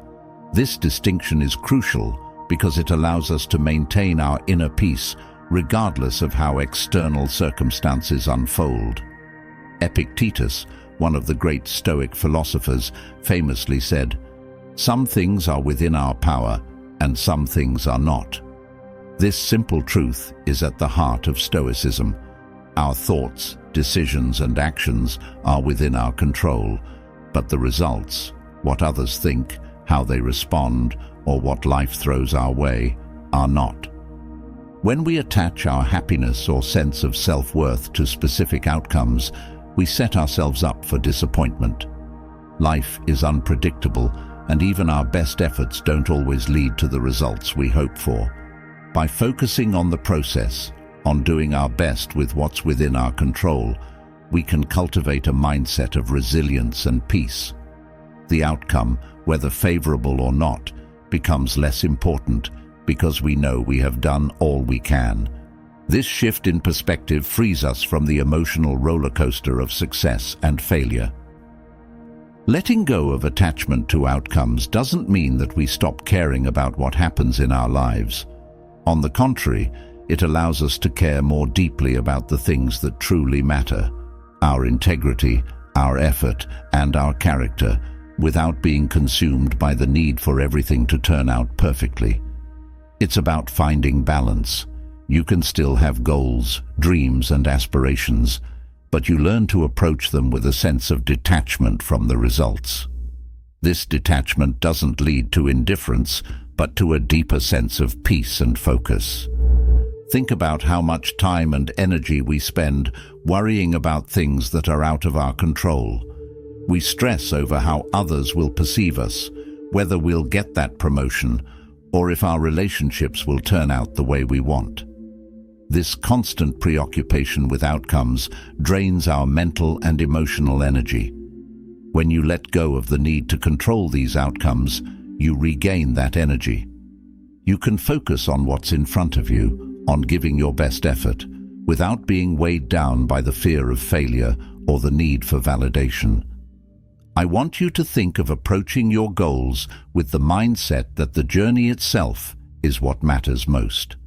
This distinction is crucial because it allows us to maintain our inner peace regardless of how external circumstances unfold. Epictetus, one of the great Stoic philosophers, famously said, "Some things are within our power, and some things are not." This simple truth is at the heart of Stoicism. Our thoughts, decisions, and actions are within our control, but the results, what others think, how they respond, or what life throws our way, are not. When we attach our happiness or sense of self-worth to specific outcomes, we set ourselves up for disappointment. Life is unpredictable, and even our best efforts don't always lead to the results we hope for. By focusing on the process, on doing our best with what's within our control, we can cultivate a mindset of resilience and peace. The outcome, whether favorable or not, becomes less important because we know we have done all we can. This shift in perspective frees us from the emotional roller coaster of success and failure. Letting go of attachment to outcomes doesn't mean that we stop caring about what happens in our lives. On the contrary, it allows us to care more deeply about the things that truly matter, our integrity, our effort, and our character, without being consumed by the need for everything to turn out perfectly. It's about finding balance. You can still have goals, dreams, and aspirations, but you learn to approach them with a sense of detachment from the results. This detachment doesn't lead to indifference, but to a deeper sense of peace and focus. Think about how much time and energy we spend worrying about things that are out of our control. We stress over how others will perceive us, whether we'll get that promotion, or if our relationships will turn out the way we want. This constant preoccupation with outcomes drains our mental and emotional energy. When you let go of the need to control these outcomes, you regain that energy. You can focus on what's in front of you, on giving your best effort, without being weighed down by the fear of failure or the need for validation. I want you to think of approaching your goals with the mindset that the journey itself is what matters most.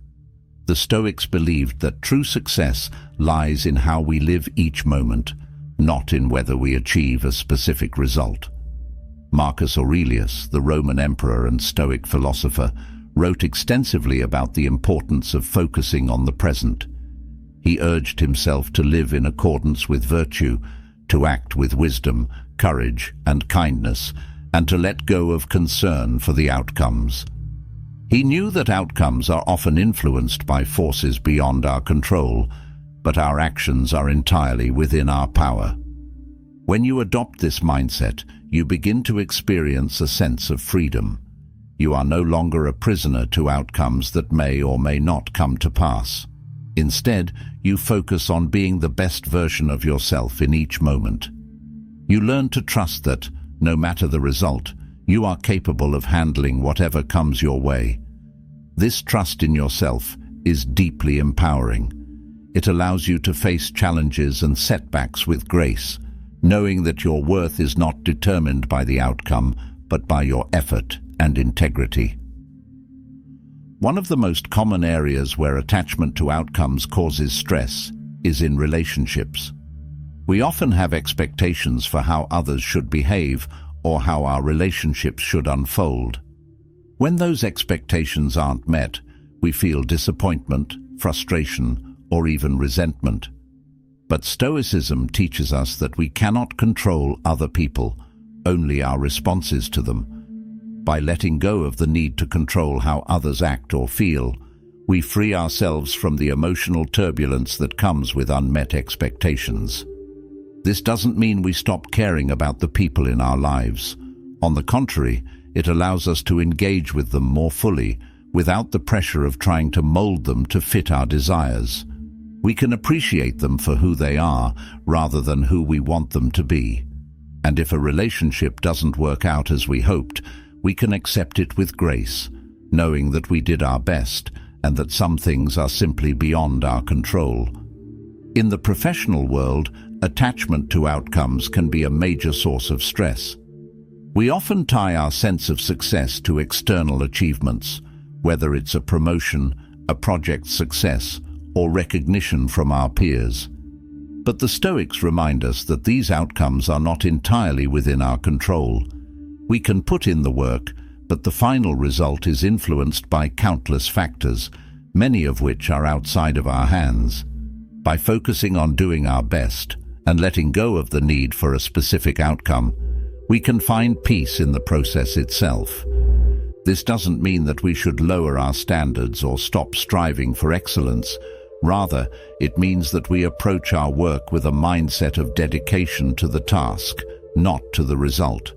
The Stoics believed that true success lies in how we live each moment, not in whether we achieve a specific result. Marcus Aurelius, the Roman emperor and Stoic philosopher, wrote extensively about the importance of focusing on the present. He urged himself to live in accordance with virtue, to act with wisdom, courage, and kindness, and to let go of concern for the outcomes. He knew that outcomes are often influenced by forces beyond our control, but our actions are entirely within our power. When you adopt this mindset, you begin to experience a sense of freedom. You are no longer a prisoner to outcomes that may or may not come to pass. Instead, you focus on being the best version of yourself in each moment. You learn to trust that, no matter the result, you are capable of handling whatever comes your way. This trust in yourself is deeply empowering. It allows you to face challenges and setbacks with grace, knowing that your worth is not determined by the outcome, but by your effort and integrity. One of the most common areas where attachment to outcomes causes stress is in relationships. We often have expectations for how others should behave or how our relationships should unfold. When those expectations aren't met, we feel disappointment, frustration, or even resentment. But Stoicism teaches us that we cannot control other people, only our responses to them. By letting go of the need to control how others act or feel, we free ourselves from the emotional turbulence that comes with unmet expectations. This doesn't mean we stop caring about the people in our lives. On the contrary, it allows us to engage with them more fully, without the pressure of trying to mold them to fit our desires. We can appreciate them for who they are, rather than who we want them to be. And if a relationship doesn't work out as we hoped, we can accept it with grace, knowing that we did our best and that some things are simply beyond our control. In the professional world, attachment to outcomes can be a major source of stress. We often tie our sense of success to external achievements, whether it's a promotion, a project's success, or recognition from our peers. But the Stoics remind us that these outcomes are not entirely within our control. We can put in the work, but the final result is influenced by countless factors, many of which are outside of our hands. By focusing on doing our best and letting go of the need for a specific outcome, we can find peace in the process itself. This doesn't mean that we should lower our standards or stop striving for excellence. Rather, it means that we approach our work with a mindset of dedication to the task, not to the result.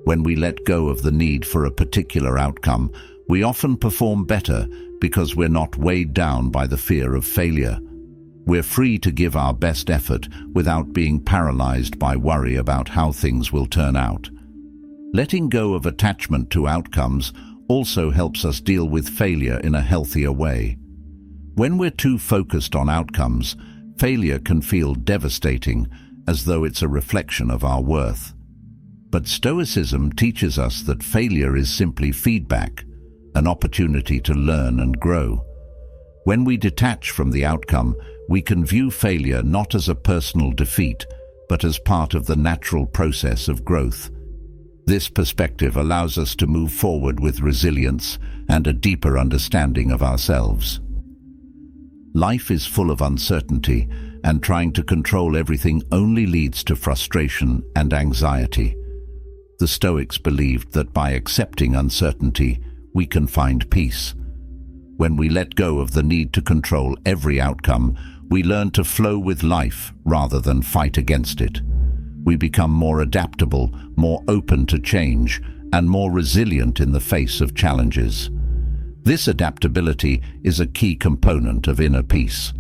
When we let go of the need for a particular outcome, we often perform better because we're not weighed down by the fear of failure. We're free to give our best effort without being paralyzed by worry about how things will turn out. Letting go of attachment to outcomes also helps us deal with failure in a healthier way. When we're too focused on outcomes, failure can feel devastating, as though it's a reflection of our worth. But Stoicism teaches us that failure is simply feedback, an opportunity to learn and grow. When we detach from the outcome, we can view failure not as a personal defeat, but as part of the natural process of growth. This perspective allows us to move forward with resilience and a deeper understanding of ourselves. Life is full of uncertainty, and trying to control everything only leads to frustration and anxiety. The Stoics believed that by accepting uncertainty, we can find peace. When we let go of the need to control every outcome, we learn to flow with life rather than fight against it. We become more adaptable, more open to change, and more resilient in the face of challenges. This adaptability is a key component of inner peace.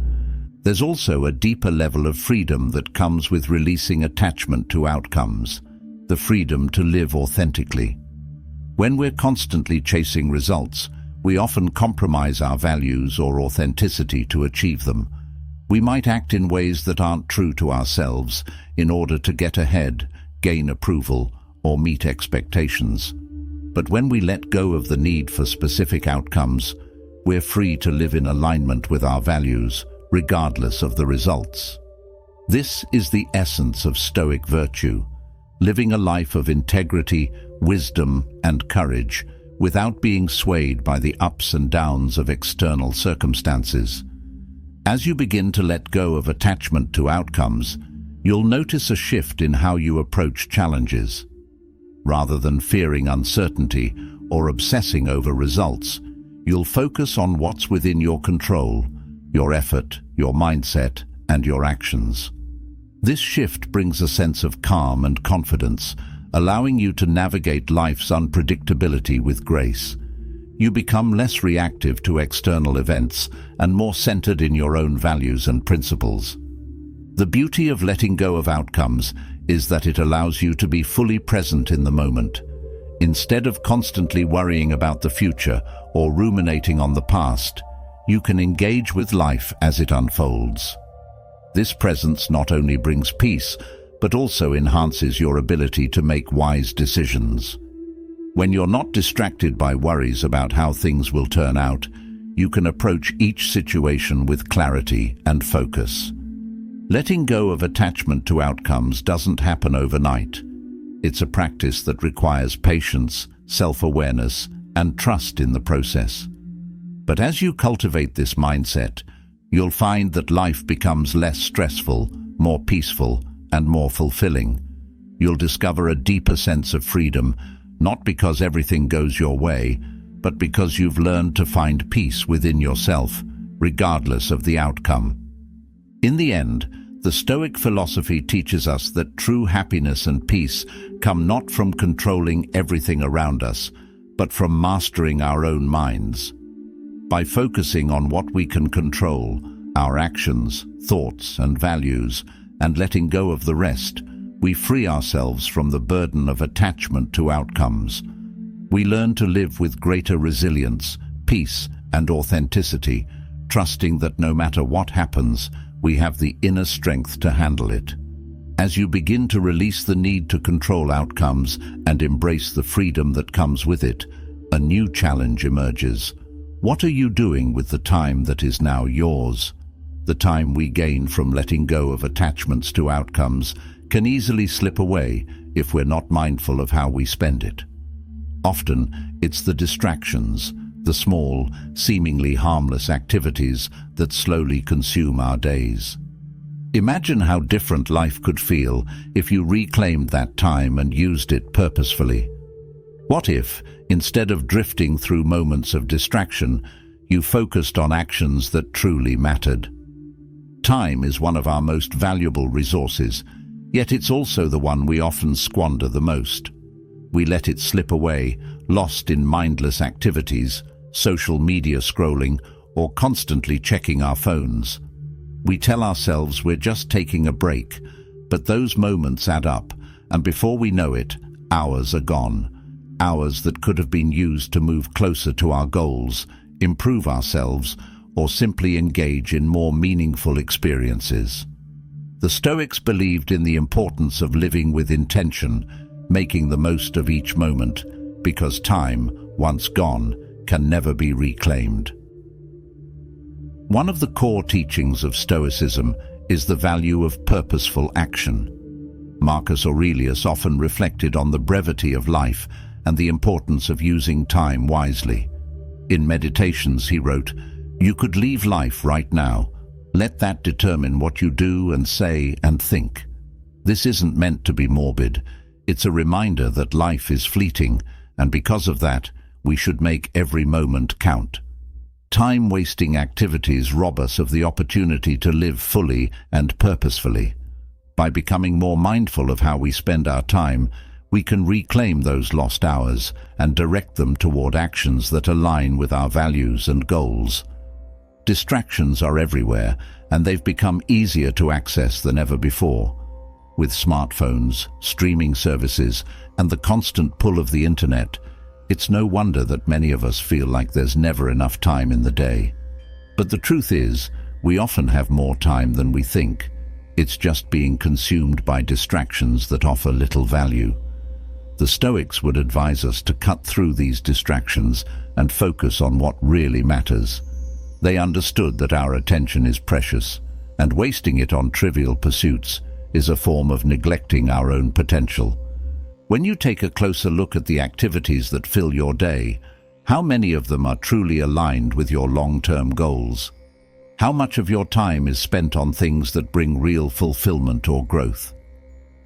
There's also a deeper level of freedom that comes with releasing attachment to outcomes, the freedom to live authentically. When we're constantly chasing results, we often compromise our values or authenticity to achieve them. We might act in ways that aren't true to ourselves in order to get ahead, gain approval, or meet expectations. But when we let go of the need for specific outcomes, we're free to live in alignment with our values, regardless of the results. This is the essence of Stoic virtue, living a life of integrity, wisdom, and courage, without being swayed by the ups and downs of external circumstances. As you begin to let go of attachment to outcomes, you'll notice a shift in how you approach challenges. Rather than fearing uncertainty or obsessing over results, you'll focus on what's within your control, your effort, your mindset, and your actions. This shift brings a sense of calm and confidence, allowing you to navigate life's unpredictability with grace. You become less reactive to external events and more centered in your own values and principles. The beauty of letting go of outcomes is that it allows you to be fully present in the moment. Instead of constantly worrying about the future or ruminating on the past, you can engage with life as it unfolds. This presence not only brings peace, but also enhances your ability to make wise decisions. When you're not distracted by worries about how things will turn out, you can approach each situation with clarity and focus. Letting go of attachment to outcomes doesn't happen overnight. It's a practice that requires patience, self-awareness, and trust in the process. But as you cultivate this mindset, you'll find that life becomes less stressful, more peaceful, and more fulfilling. You'll discover a deeper sense of freedom, not because everything goes your way, but because you've learned to find peace within yourself, regardless of the outcome. In the end, the Stoic philosophy teaches us that true happiness and peace come not from controlling everything around us, but from mastering our own minds. By focusing on what we can control, our actions, thoughts, and values, and letting go of the rest, we free ourselves from the burden of attachment to outcomes. We learn to live with greater resilience, peace, and authenticity, trusting that no matter what happens, we have the inner strength to handle it. As you begin to release the need to control outcomes and embrace the freedom that comes with it, a new challenge emerges. What are you doing with the time that is now yours? The time we gain from letting go of attachments to outcomes can easily slip away if we're not mindful of how we spend it. Often, it's the distractions, the small, seemingly harmless activities that slowly consume our days. Imagine how different life could feel if you reclaimed that time and used it purposefully. What if, instead of drifting through moments of distraction, you focused on actions that truly mattered? Time is one of our most valuable resources, yet it's also the one we often squander the most. We let it slip away, lost in mindless activities, social media scrolling, or constantly checking our phones. We tell ourselves we're just taking a break, but those moments add up, and before we know it, hours are gone. Hours that could have been used to move closer to our goals, improve ourselves, or simply engage in more meaningful experiences. The Stoics believed in the importance of living with intention, making the most of each moment, because time, once gone, can never be reclaimed. One of the core teachings of Stoicism is the value of purposeful action. Marcus Aurelius often reflected on the brevity of life and the importance of using time wisely. In Meditations, he wrote, "You could leave life right now. Let that determine what you do and say and think." This isn't meant to be morbid. It's a reminder that life is fleeting, and because of that, we should make every moment count. Time-wasting activities rob us of the opportunity to live fully and purposefully. By becoming more mindful of how we spend our time, we can reclaim those lost hours and direct them toward actions that align with our values and goals. Distractions are everywhere, and they've become easier to access than ever before. With smartphones, streaming services, and the constant pull of the internet, it's no wonder that many of us feel like there's never enough time in the day. But the truth is, we often have more time than we think. It's just being consumed by distractions that offer little value. The Stoics would advise us to cut through these distractions and focus on what really matters. They understood that our attention is precious, and wasting it on trivial pursuits is a form of neglecting our own potential. When you take a closer look at the activities that fill your day, how many of them are truly aligned with your long-term goals? How much of your time is spent on things that bring real fulfillment or growth?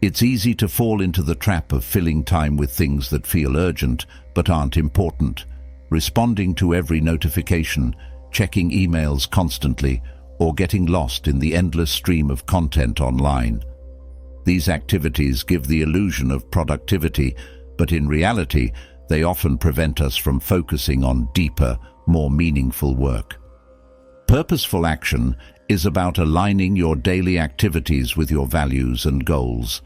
It's easy to fall into the trap of filling time with things that feel urgent but aren't important, responding to every notification, checking emails constantly, or getting lost in the endless stream of content online. These activities give the illusion of productivity, but in reality, they often prevent us from focusing on deeper, more meaningful work. Purposeful action is about aligning your daily activities with your values and goals.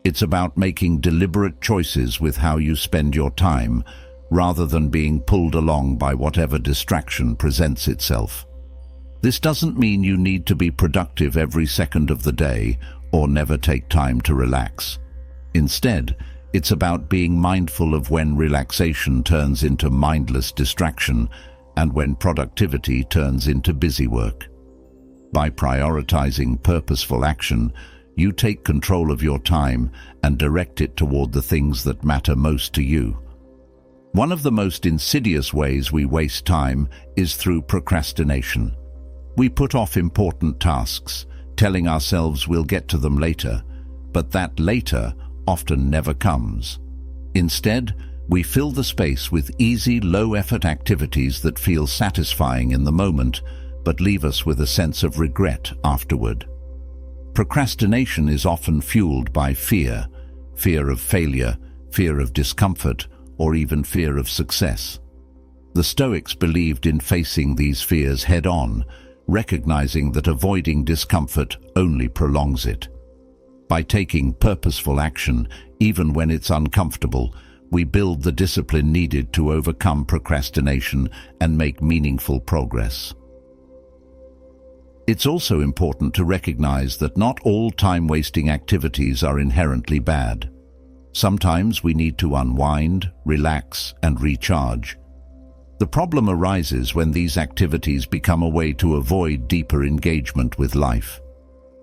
It's about making deliberate choices with how you spend your time, rather than being pulled along by whatever distraction presents itself. This doesn't mean you need to be productive every second of the day or never take time to relax. Instead, it's about being mindful of when relaxation turns into mindless distraction and when productivity turns into busy work. By prioritizing purposeful action, you take control of your time and direct it toward the things that matter most to you. One of the most insidious ways we waste time is through procrastination. We put off important tasks, telling ourselves we'll get to them later, but that later often never comes. Instead, we fill the space with easy, low-effort activities that feel satisfying in the moment, but leave us with a sense of regret afterward. Procrastination is often fueled by fear of failure, fear of discomfort, or even fear of success. The Stoics believed in facing these fears head-on, recognizing that avoiding discomfort only prolongs it. By taking purposeful action, even when it's uncomfortable, we build the discipline needed to overcome procrastination and make meaningful progress. It's also important to recognize that not all time-wasting activities are inherently bad. Sometimes we need to unwind, relax, and recharge. The problem arises when these activities become a way to avoid deeper engagement with life.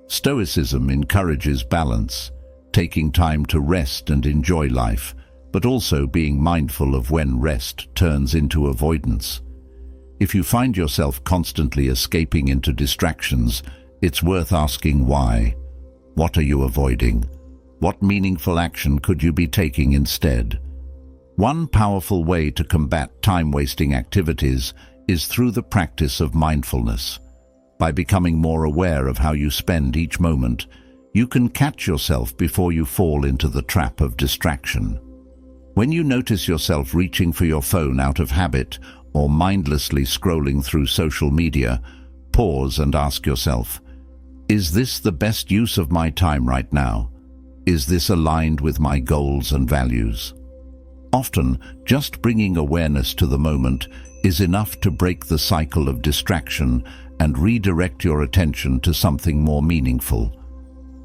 Stoicism encourages balance, taking time to rest and enjoy life, but also being mindful of when rest turns into avoidance. If you find yourself constantly escaping into distractions, it's worth asking why. What are you avoiding? What meaningful action could you be taking instead? One powerful way to combat time-wasting activities is through the practice of mindfulness. By becoming more aware of how you spend each moment, you can catch yourself before you fall into the trap of distraction. When you notice yourself reaching for your phone out of habit or mindlessly scrolling through social media, pause and ask yourself, is this the best use of my time right now? Is this aligned with my goals and values? Often, just bringing awareness to the moment is enough to break the cycle of distraction and redirect your attention to something more meaningful.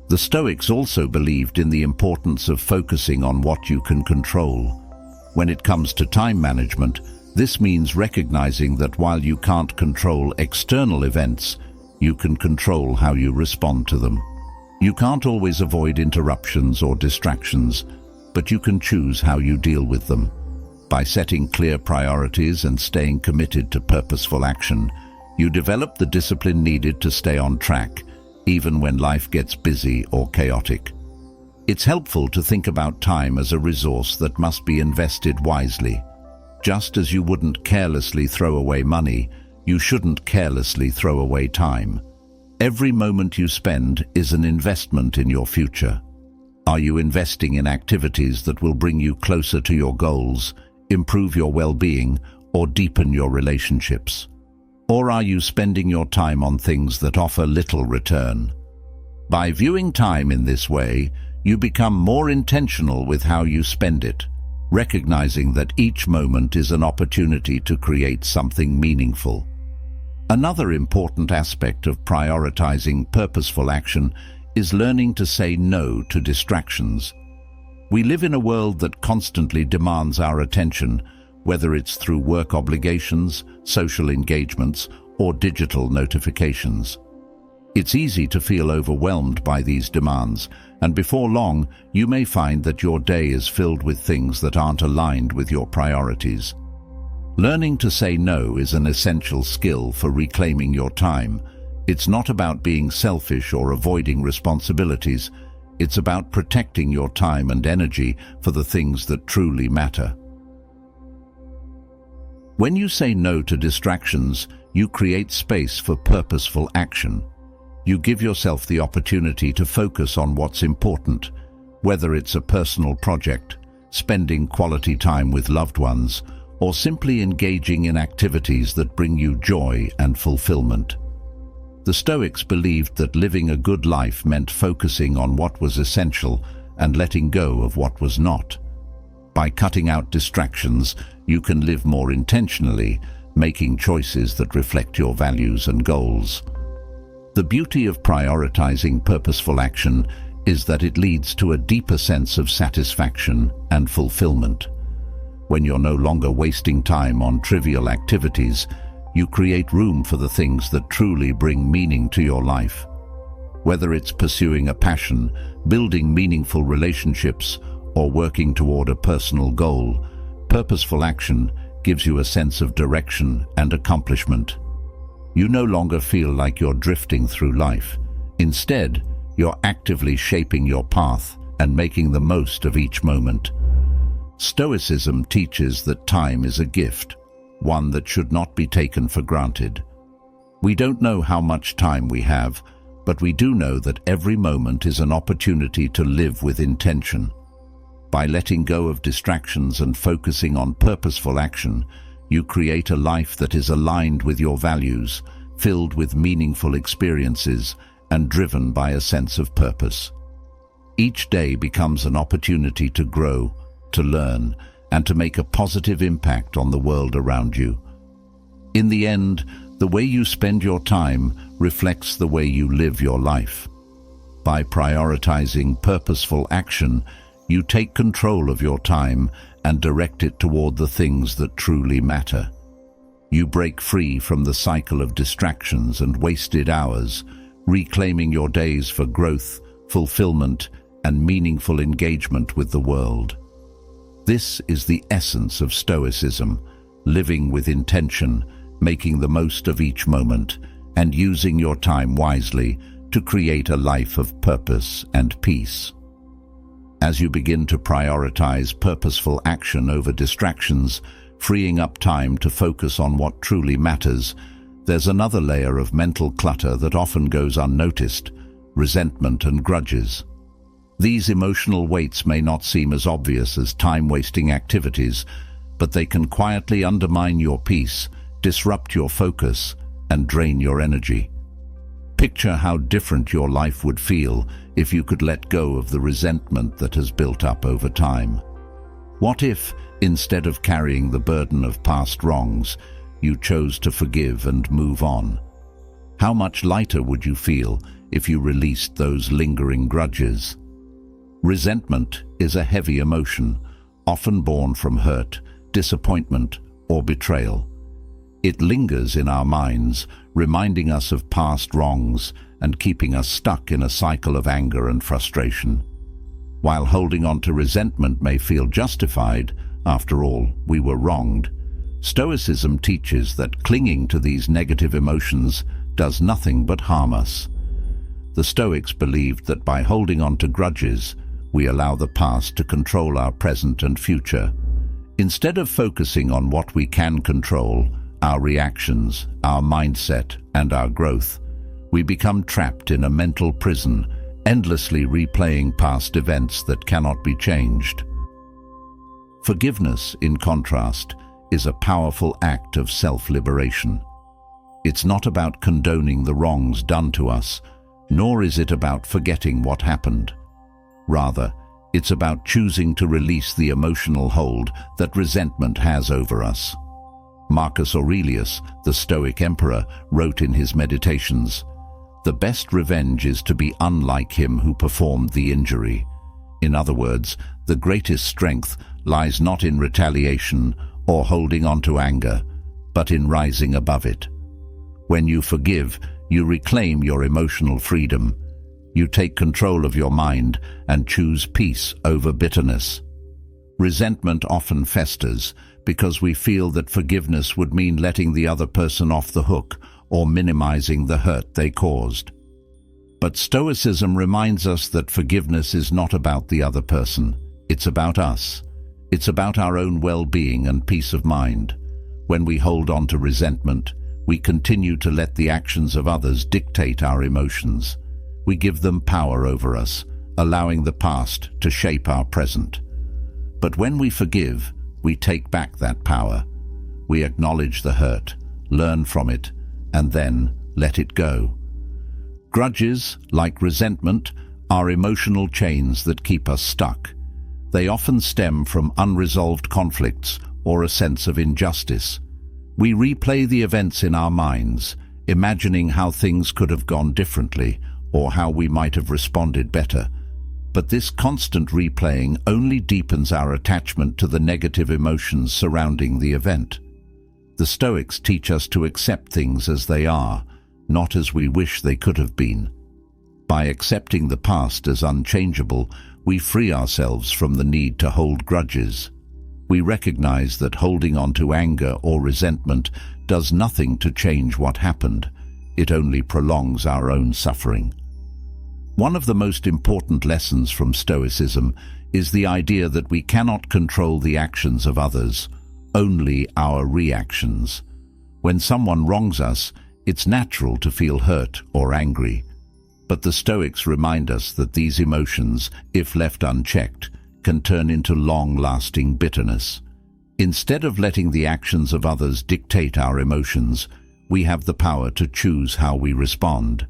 The Stoics also believed in the importance of focusing on what you can control. When it comes to time management, this means recognizing that while you can't control external events, you can control how you respond to them. You can't always avoid interruptions or distractions, but you can choose how you deal with them. By setting clear priorities and staying committed to purposeful action, you develop the discipline needed to stay on track, even when life gets busy or chaotic. It's helpful to think about time as a resource that must be invested wisely. Just as you wouldn't carelessly throw away money, you shouldn't carelessly throw away time. Every moment you spend is an investment in your future. Are you investing in activities that will bring you closer to your goals, improve your well-being, or deepen your relationships? Or are you spending your time on things that offer little return? By viewing time in this way, you become more intentional with how you spend it, recognizing that each moment is an opportunity to create something meaningful. Another important aspect of prioritizing purposeful action is learning to say no to distractions. We live in a world that constantly demands our attention, whether it's through work obligations, social engagements, or digital notifications. It's easy to feel overwhelmed by these demands, and before long, you may find that your day is filled with things that aren't aligned with your priorities. Learning to say no is an essential skill for reclaiming your time. It's not about being selfish or avoiding responsibilities. It's about protecting your time and energy for the things that truly matter. When you say no to distractions, you create space for purposeful action. You give yourself the opportunity to focus on what's important, whether it's a personal project, spending quality time with loved ones, or simply engaging in activities that bring you joy and fulfillment. The Stoics believed that living a good life meant focusing on what was essential and letting go of what was not. By cutting out distractions, you can live more intentionally, making choices that reflect your values and goals. The beauty of prioritizing purposeful action is that it leads to a deeper sense of satisfaction and fulfillment. When you're no longer wasting time on trivial activities, you create room for the things that truly bring meaning to your life. Whether it's pursuing a passion, building meaningful relationships, or working toward a personal goal, purposeful action gives you a sense of direction and accomplishment. You no longer feel like you're drifting through life. Instead, you're actively shaping your path and making the most of each moment. Stoicism teaches that time is a gift, one that should not be taken for granted. We don't know how much time we have, but we do know that every moment is an opportunity to live with intention. By letting go of distractions and focusing on purposeful action, you create a life that is aligned with your values, filled with meaningful experiences, and driven by a sense of purpose. Each day becomes an opportunity to grow, to learn, and to make a positive impact on the world around you. In the end, the way you spend your time reflects the way you live your life. By prioritizing purposeful action, you take control of your time and direct it toward the things that truly matter. You break free from the cycle of distractions and wasted hours, reclaiming your days for growth, fulfillment, and meaningful engagement with the world. This is the essence of Stoicism, living with intention, making the most of each moment, and using your time wisely to create a life of purpose and peace. As you begin to prioritize purposeful action over distractions, freeing up time to focus on what truly matters, there's another layer of mental clutter that often goes unnoticed: resentment and grudges. These emotional weights may not seem as obvious as time-wasting activities, but they can quietly undermine your peace, disrupt your focus, and drain your energy. Picture how different your life would feel if you could let go of the resentment that has built up over time. What if, instead of carrying the burden of past wrongs, you chose to forgive and move on? How much lighter would you feel if you released those lingering grudges. Resentment is a heavy emotion, often born from hurt, disappointment, or betrayal. It lingers in our minds, reminding us of past wrongs and keeping us stuck in a cycle of anger and frustration. While holding on to resentment may feel justified, after all, we were wronged, Stoicism teaches that clinging to these negative emotions does nothing but harm us. The Stoics believed that by holding on to grudges, we allow the past to control our present and future. Instead of focusing on what we can control, our reactions, our mindset, and our growth, we become trapped in a mental prison, endlessly replaying past events that cannot be changed. Forgiveness, in contrast, is a powerful act of self-liberation. It's not about condoning the wrongs done to us, nor is it about forgetting what happened. Rather, it's about choosing to release the emotional hold that resentment has over us. Marcus Aurelius, the Stoic emperor, wrote in his Meditations, "The best revenge is to be unlike him who performed the injury." In other words, the greatest strength lies not in retaliation or holding on to anger, but in rising above it. When you forgive, you reclaim your emotional freedom. You take control of your mind and choose peace over bitterness. Resentment often festers because we feel that forgiveness would mean letting the other person off the hook or minimizing the hurt they caused. But Stoicism reminds us that forgiveness is not about the other person. It's about us. It's about our own well-being and peace of mind. When we hold on to resentment, we continue to let the actions of others dictate our emotions. We give them power over us, allowing the past to shape our present. But when we forgive, we take back that power. We acknowledge the hurt, learn from it, and then let it go. Grudges, like resentment, are emotional chains that keep us stuck. They often stem from unresolved conflicts or a sense of injustice. We replay the events in our minds, imagining how things could have gone differently or how we might have responded better. But this constant replaying only deepens our attachment to the negative emotions surrounding the event. The Stoics teach us to accept things as they are, not as we wish they could have been. By accepting the past as unchangeable, we free ourselves from the need to hold grudges. We recognize that holding on to anger or resentment does nothing to change what happened. It only prolongs our own suffering. One of the most important lessons from Stoicism is the idea that we cannot control the actions of others, only our reactions. When someone wrongs us, it's natural to feel hurt or angry. But the Stoics remind us that these emotions, if left unchecked, can turn into long-lasting bitterness. Instead of letting the actions of others dictate our emotions, we have the power to choose how we respond.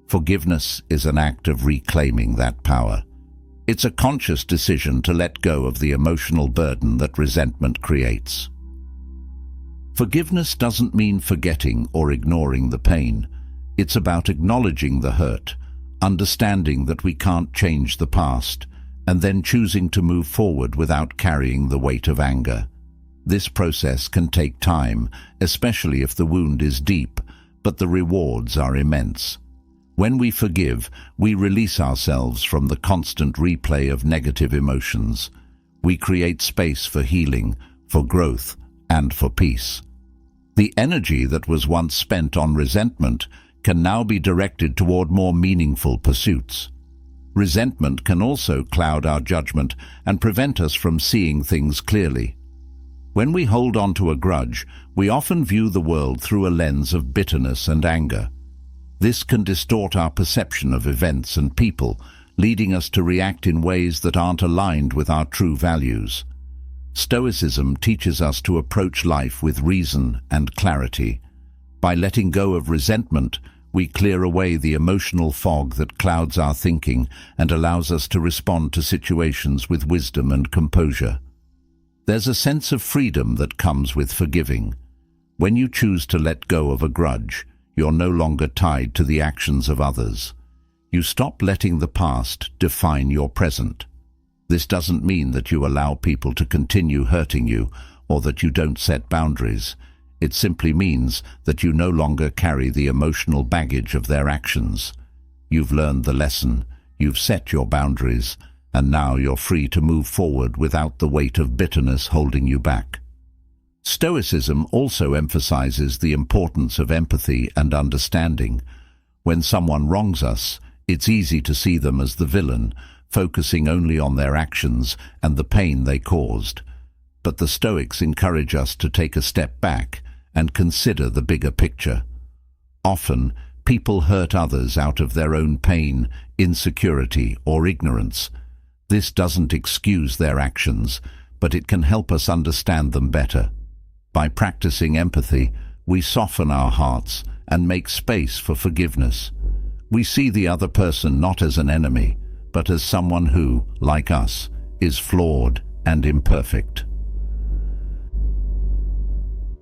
Forgiveness is an act of reclaiming that power. It's a conscious decision to let go of the emotional burden that resentment creates. Forgiveness doesn't mean forgetting or ignoring the pain. It's about acknowledging the hurt, understanding that we can't change the past, and then choosing to move forward without carrying the weight of anger. This process can take time, especially if the wound is deep, but the rewards are immense. When we forgive, we release ourselves from the constant replay of negative emotions. We create space for healing, for growth, and for peace. The energy that was once spent on resentment can now be directed toward more meaningful pursuits. Resentment can also cloud our judgment and prevent us from seeing things clearly. When we hold on to a grudge, we often view the world through a lens of bitterness and anger. This can distort our perception of events and people, leading us to react in ways that aren't aligned with our true values. Stoicism teaches us to approach life with reason and clarity. By letting go of resentment, we clear away the emotional fog that clouds our thinking and allows us to respond to situations with wisdom and composure. There's a sense of freedom that comes with forgiving. When you choose to let go of a grudge, you're no longer tied to the actions of others. You stop letting the past define your present. This doesn't mean that you allow people to continue hurting you or that you don't set boundaries. It simply means that you no longer carry the emotional baggage of their actions. You've learned the lesson, you've set your boundaries, and now you're free to move forward without the weight of bitterness holding you back. Stoicism also emphasizes the importance of empathy and understanding. When someone wrongs us, it's easy to see them as the villain, focusing only on their actions and the pain they caused. But the Stoics encourage us to take a step back and consider the bigger picture. Often, people hurt others out of their own pain, insecurity, or ignorance. This doesn't excuse their actions, but it can help us understand them better. By practicing empathy, we soften our hearts and make space for forgiveness. We see the other person not as an enemy, but as someone who, like us, is flawed and imperfect.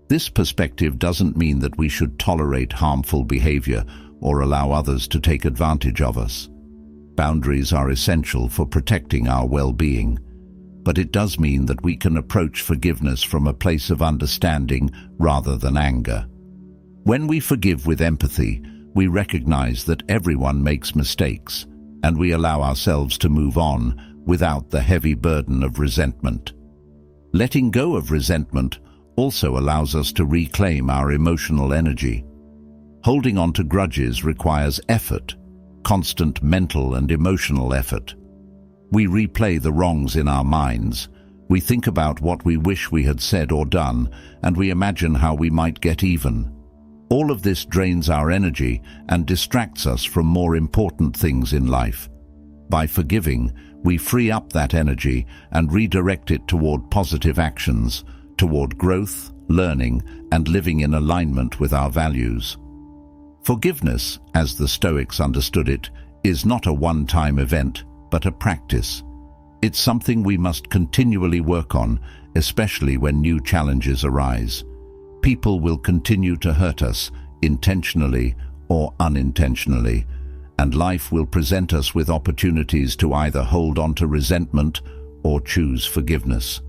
This perspective doesn't mean that we should tolerate harmful behavior or allow others to take advantage of us. Boundaries are essential for protecting our well-being, but it does mean that we can approach forgiveness from a place of understanding rather than anger. When we forgive with empathy, we recognize that everyone makes mistakes, and we allow ourselves to move on without the heavy burden of resentment. Letting go of resentment also allows us to reclaim our emotional energy. Holding on to grudges requires effort, constant mental and emotional effort. We replay the wrongs in our minds. We think about what we wish we had said or done, and we imagine how we might get even. All of this drains our energy and distracts us from more important things in life. By forgiving, we free up that energy and redirect it toward positive actions, toward growth, learning, and living in alignment with our values. Forgiveness, as the Stoics understood it, is not a one-time event, but a practice. It's something we must continually work on, especially when new challenges arise. People will continue to hurt us, intentionally or unintentionally, and life will present us with opportunities to either hold on to resentment or choose forgiveness.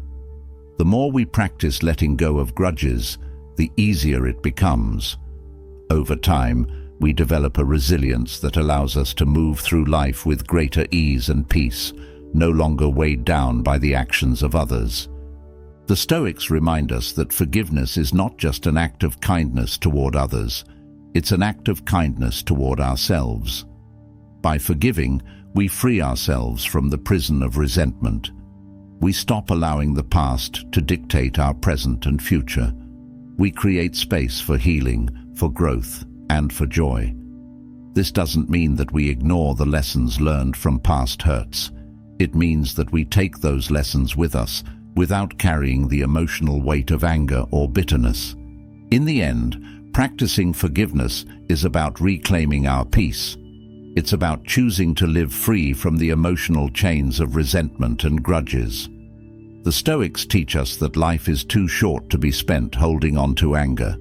The more we practice letting go of grudges, the easier it becomes. Over time, we develop a resilience that allows us to move through life with greater ease and peace, no longer weighed down by the actions of others. The Stoics remind us that forgiveness is not just an act of kindness toward others, it's an act of kindness toward ourselves. By forgiving, we free ourselves from the prison of resentment. We stop allowing the past to dictate our present and future. We create space for healing, for growth, and for joy. This doesn't mean that we ignore the lessons learned from past hurts. It means that we take those lessons with us without carrying the emotional weight of anger or bitterness. In the end, practicing forgiveness is about reclaiming our peace. It's about choosing to live free from the emotional chains of resentment and grudges. The Stoics teach us that life is too short to be spent holding on to anger.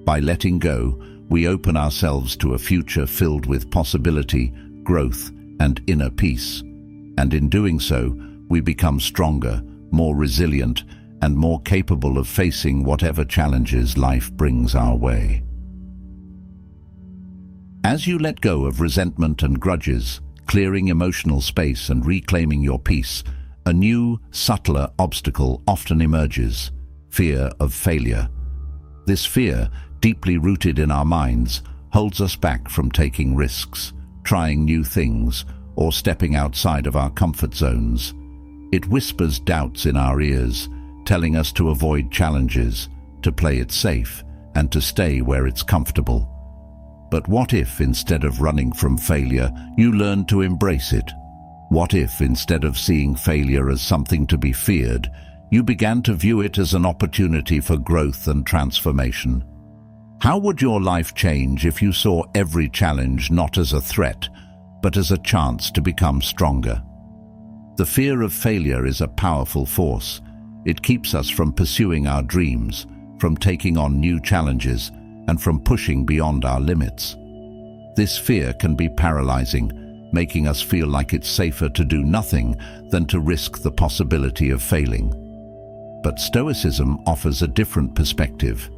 By letting go, we open ourselves to a future filled with possibility, growth, and inner peace. And in doing so, we become stronger, more resilient, and more capable of facing whatever challenges life brings our way. As you let go of resentment and grudges, clearing emotional space and reclaiming your peace, a new, subtler obstacle often emerges: fear of failure. This fear, deeply rooted in our minds, holds us back from taking risks, trying new things, or stepping outside of our comfort zones. It whispers doubts in our ears, telling us to avoid challenges, to play it safe, and to stay where it's comfortable. But what if, instead of running from failure, you learned to embrace it? What if, instead of seeing failure as something to be feared, you began to view it as an opportunity for growth and transformation? How would your life change if you saw every challenge not as a threat, but as a chance to become stronger? The fear of failure is a powerful force. It keeps us from pursuing our dreams, from taking on new challenges, and from pushing beyond our limits. This fear can be paralyzing, making us feel like it's safer to do nothing than to risk the possibility of failing. But Stoicism offers a different perspective.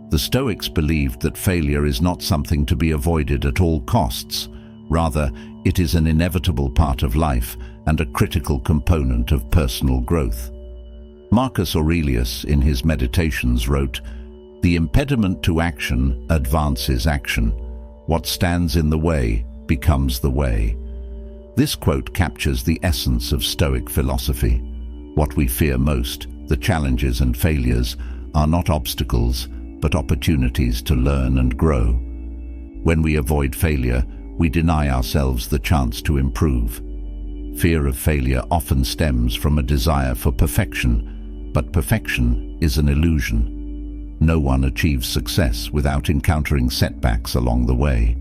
The Stoics believed that failure is not something to be avoided at all costs. Rather, it is an inevitable part of life and a critical component of personal growth. Marcus Aurelius, in his Meditations, wrote, "The impediment to action advances action. What stands in the way becomes the way." This quote captures the essence of Stoic philosophy. What we fear most, the challenges and failures, are not obstacles, but opportunities to learn and grow. When we avoid failure, we deny ourselves the chance to improve. Fear of failure often stems from a desire for perfection, but perfection is an illusion. No one achieves success without encountering setbacks along the way.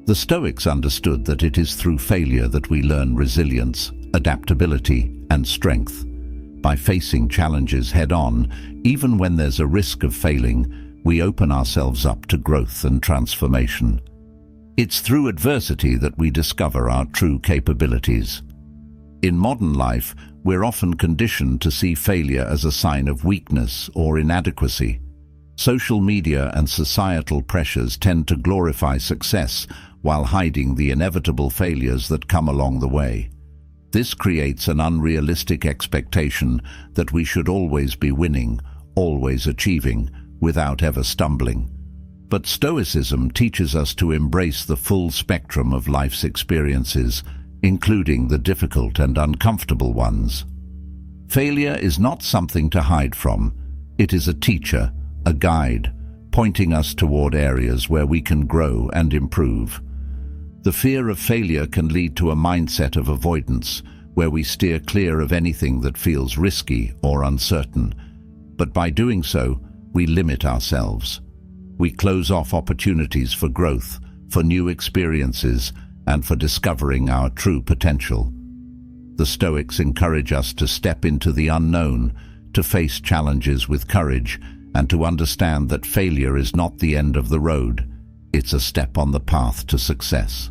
The Stoics understood that it is through failure that we learn resilience, adaptability, and strength. By facing challenges head-on, even when there's a risk of failing, we open ourselves up to growth and transformation. It's through adversity that we discover our true capabilities. In modern life, we're often conditioned to see failure as a sign of weakness or inadequacy. Social media and societal pressures tend to glorify success while hiding the inevitable failures that come along the way. This creates an unrealistic expectation that we should always be winning, always achieving, without ever stumbling. But Stoicism teaches us to embrace the full spectrum of life's experiences, including the difficult and uncomfortable ones. Failure is not something to hide from. It is a teacher, a guide, pointing us toward areas where we can grow and improve. The fear of failure can lead to a mindset of avoidance, where we steer clear of anything that feels risky or uncertain. But by doing so, we limit ourselves. We close off opportunities for growth, for new experiences, and for discovering our true potential. The Stoics encourage us to step into the unknown, to face challenges with courage, and to understand that failure is not the end of the road. It's a step on the path to success.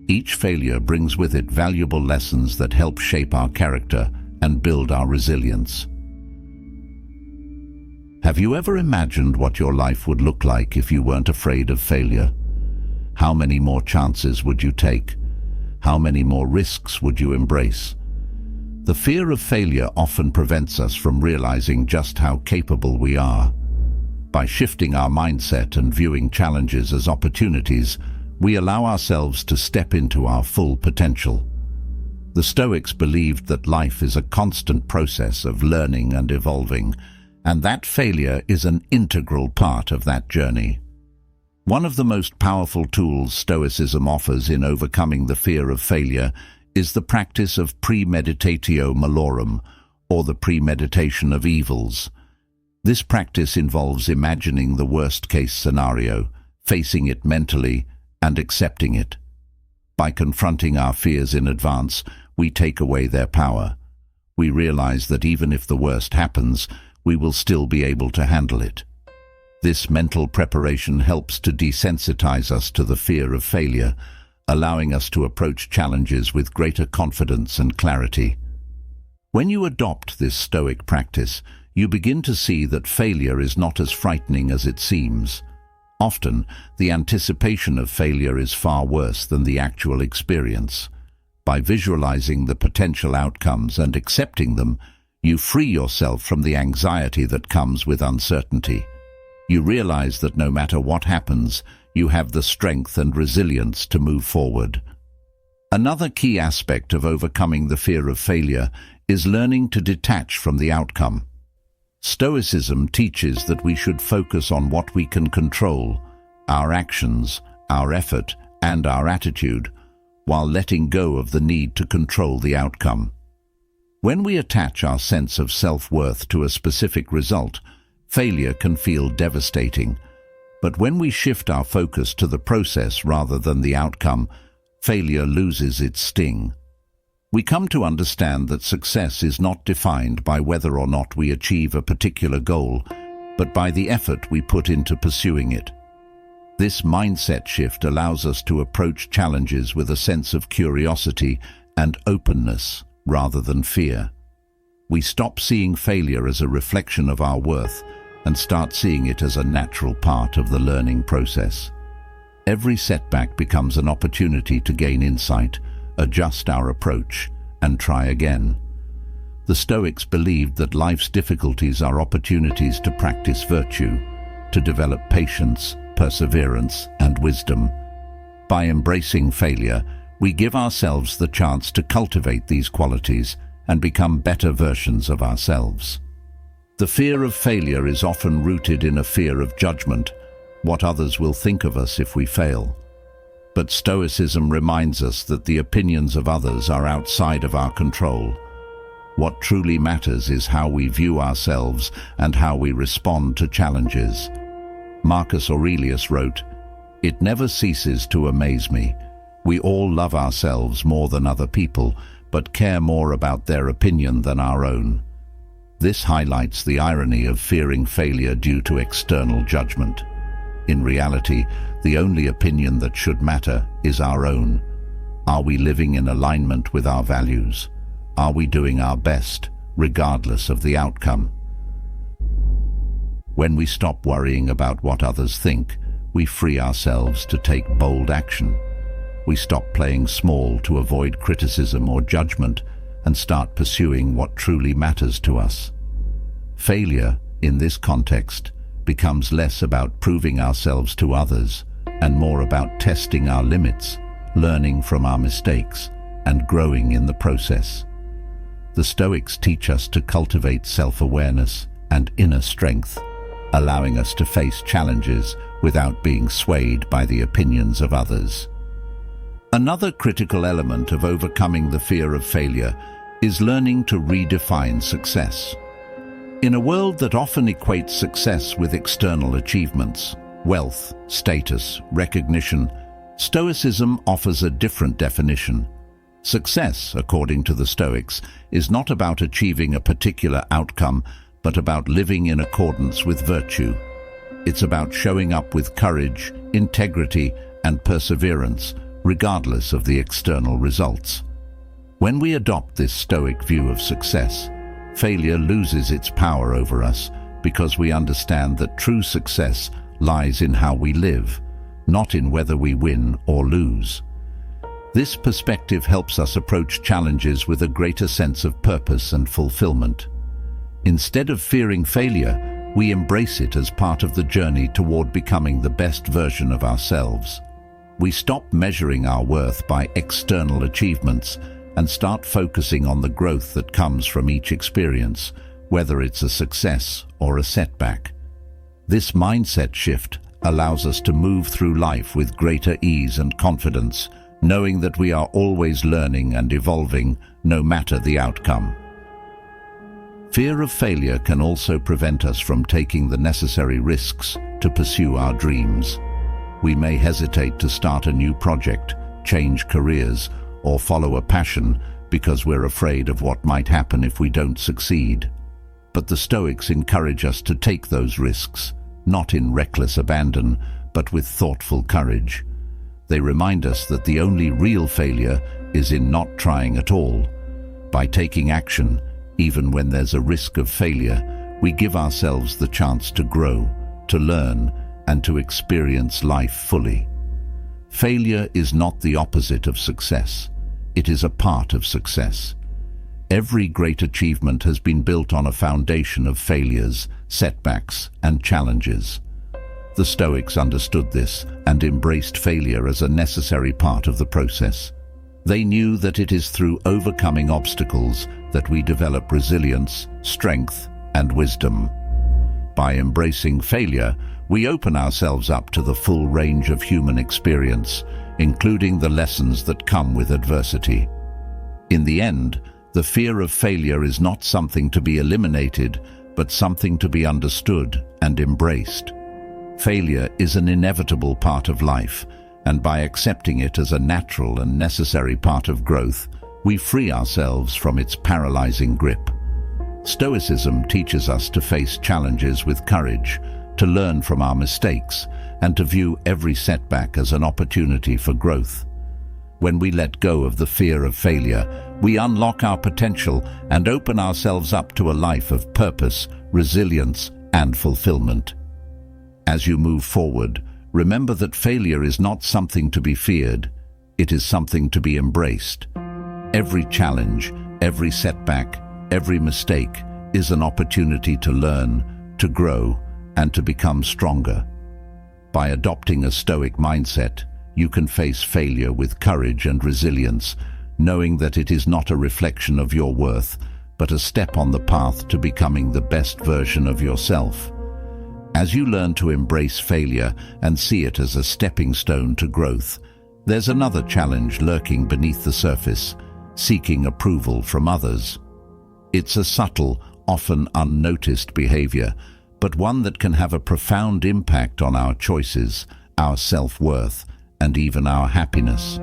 Each failure brings with it valuable lessons that help shape our character and build our resilience. Have you ever imagined what your life would look like if you weren't afraid of failure? How many more chances would you take? How many more risks would you embrace? The fear of failure often prevents us from realizing just how capable we are. By shifting our mindset and viewing challenges as opportunities, we allow ourselves to step into our full potential. The Stoics believed that life is a constant process of learning and evolving, and that failure is an integral part of that journey. One of the most powerful tools Stoicism offers in overcoming the fear of failure is the practice of premeditatio malorum, or the premeditation of evils. This practice involves imagining the worst-case scenario, facing it mentally, and accepting it. By confronting our fears in advance, we take away their power. We realize that even if the worst happens, we will still be able to handle it. This mental preparation helps to desensitize us to the fear of failure, allowing us to approach challenges with greater confidence and clarity. When you adopt this Stoic practice, you begin to see that failure is not as frightening as it seems. Often, the anticipation of failure is far worse than the actual experience. By visualizing the potential outcomes and accepting them, you free yourself from the anxiety that comes with uncertainty. You realize that no matter what happens, you have the strength and resilience to move forward. Another key aspect of overcoming the fear of failure is learning to detach from the outcome. Stoicism teaches that we should focus on what we can control, our actions, our effort, and our attitude, while letting go of the need to control the outcome. When we attach our sense of self-worth to a specific result, failure can feel devastating. But when we shift our focus to the process rather than the outcome, failure loses its sting. We come to understand that success is not defined by whether or not we achieve a particular goal, but by the effort we put into pursuing it. This mindset shift allows us to approach challenges with a sense of curiosity and openness rather than fear. We stop seeing failure as a reflection of our worth and start seeing it as a natural part of the learning process. Every setback becomes an opportunity to gain insight, adjust our approach, and try again. The Stoics believed that life's difficulties are opportunities to practice virtue, to develop patience, perseverance, and wisdom. By embracing failure, we give ourselves the chance to cultivate these qualities and become better versions of ourselves. The fear of failure is often rooted in a fear of judgment, what others will think of us if we fail. But Stoicism reminds us that the opinions of others are outside of our control. What truly matters is how we view ourselves and how we respond to challenges. Marcus Aurelius wrote, "It never ceases to amaze me. We all love ourselves more than other people, but care more about their opinion than our own." This highlights the irony of fearing failure due to external judgment. In reality, the only opinion that should matter is our own. Are we living in alignment with our values? Are we doing our best, regardless of the outcome? When we stop worrying about what others think, we free ourselves to take bold action. We stop playing small to avoid criticism or judgment and start pursuing what truly matters to us. Failure, in this context, becomes less about proving ourselves to others and more about testing our limits, learning from our mistakes, and growing in the process. The Stoics teach us to cultivate self-awareness and inner strength, allowing us to face challenges without being swayed by the opinions of others. Another critical element of overcoming the fear of failure is learning to redefine success. In a world that often equates success with external achievements, wealth, status, recognition, Stoicism offers a different definition. Success, according to the Stoics, is not about achieving a particular outcome, but about living in accordance with virtue. It's about showing up with courage, integrity, and perseverance, regardless of the external results. When we adopt this Stoic view of success, failure loses its power over us because we understand that true success lies in how we live, not in whether we win or lose. This perspective helps us approach challenges with a greater sense of purpose and fulfillment. Instead of fearing failure, we embrace it as part of the journey toward becoming the best version of ourselves. We stop measuring our worth by external achievements and start focusing on the growth that comes from each experience, whether it's a success or a setback. This mindset shift allows us to move through life with greater ease and confidence, knowing that we are always learning and evolving, no matter the outcome. Fear of failure can also prevent us from taking the necessary risks to pursue our dreams. We may hesitate to start a new project, change careers, or follow a passion because we're afraid of what might happen if we don't succeed. But the Stoics encourage us to take those risks, not in reckless abandon, but with thoughtful courage. They remind us that the only real failure is in not trying at all. By taking action, even when there's a risk of failure, we give ourselves the chance to grow, to learn, and to experience life fully. Failure is not the opposite of success. It is a part of success. Every great achievement has been built on a foundation of failures, setbacks, and challenges. The Stoics understood this and embraced failure as a necessary part of the process. They knew that it is through overcoming obstacles that we develop resilience, strength, and wisdom. By embracing failure, we open ourselves up to the full range of human experience, including the lessons that come with adversity. In the end, the fear of failure is not something to be eliminated, but something to be understood and embraced. Failure is an inevitable part of life, and by accepting it as a natural and necessary part of growth, we free ourselves from its paralyzing grip. Stoicism teaches us to face challenges with courage, to learn from our mistakes, and to view every setback as an opportunity for growth. When we let go of the fear of failure, we unlock our potential and open ourselves up to a life of purpose, resilience, and fulfillment. As you move forward, remember that failure is not something to be feared, it is something to be embraced. Every challenge, every setback, every mistake is an opportunity to learn, to grow, and to become stronger. By adopting a Stoic mindset, you can face failure with courage and resilience, knowing that it is not a reflection of your worth, but a step on the path to becoming the best version of yourself. As you learn to embrace failure and see it as a stepping stone to growth, there's another challenge lurking beneath the surface: seeking approval from others. It's a subtle, often unnoticed behavior, but one that can have a profound impact on our choices, our self-worth, and even our happiness.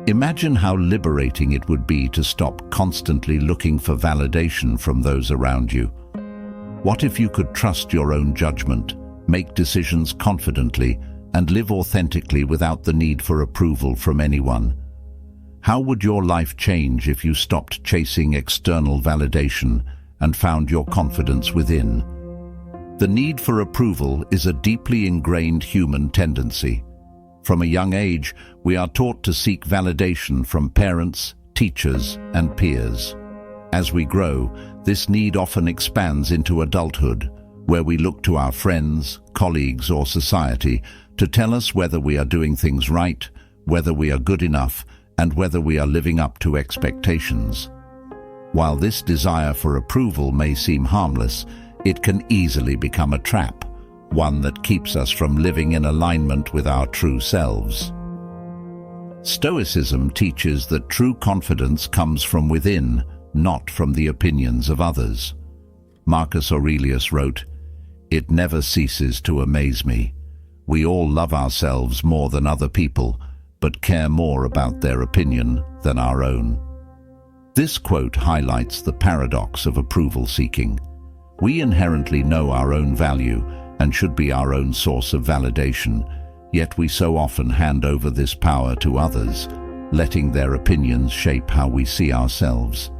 Imagine how liberating it would be to stop constantly looking for validation from those around you. What if you could trust your own judgment, make decisions confidently, and live authentically without the need for approval from anyone? How would your life change if you stopped chasing external validation and found your confidence within? The need for approval is a deeply ingrained human tendency. From a young age, we are taught to seek validation from parents, teachers, and peers. As we grow, this need often expands into adulthood, where we look to our friends, colleagues, or society to tell us whether we are doing things right, whether we are good enough, and whether we are living up to expectations. While this desire for approval may seem harmless, it can easily become a trap, one that keeps us from living in alignment with our true selves. Stoicism teaches that true confidence comes from within, not from the opinions of others. Marcus Aurelius wrote, "It never ceases to amaze me. We all love ourselves more than other people, but care more about their opinion than our own." This quote highlights the paradox of approval seeking. We inherently know our own value and should be our own source of validation, yet we so often hand over this power to others, letting their opinions shape how we see ourselves.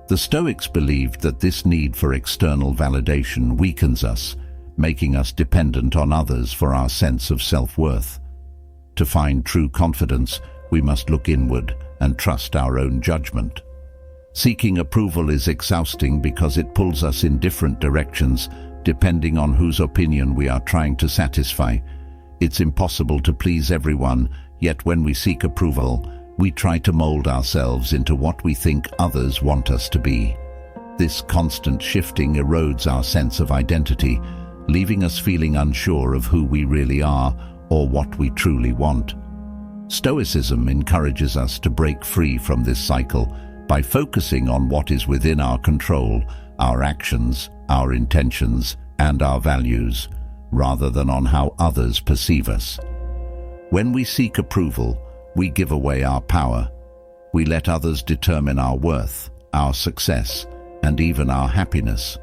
The Stoics believed that this need for external validation weakens us, making us dependent on others for our sense of self-worth. To find true confidence, we must look inward and trust our own judgment. Seeking approval is exhausting because it pulls us in different directions, depending on whose opinion we are trying to satisfy. It's impossible to please everyone, yet when we seek approval, we try to mold ourselves into what we think others want us to be. This constant shifting erodes our sense of identity, leaving us feeling unsure of who we really are or what we truly want. Stoicism encourages us to break free from this cycle by focusing on what is within our control, our actions, our intentions, and our values, rather than on how others perceive us. When we seek approval, we give away our power. We let others determine our worth, our success, and even our happiness.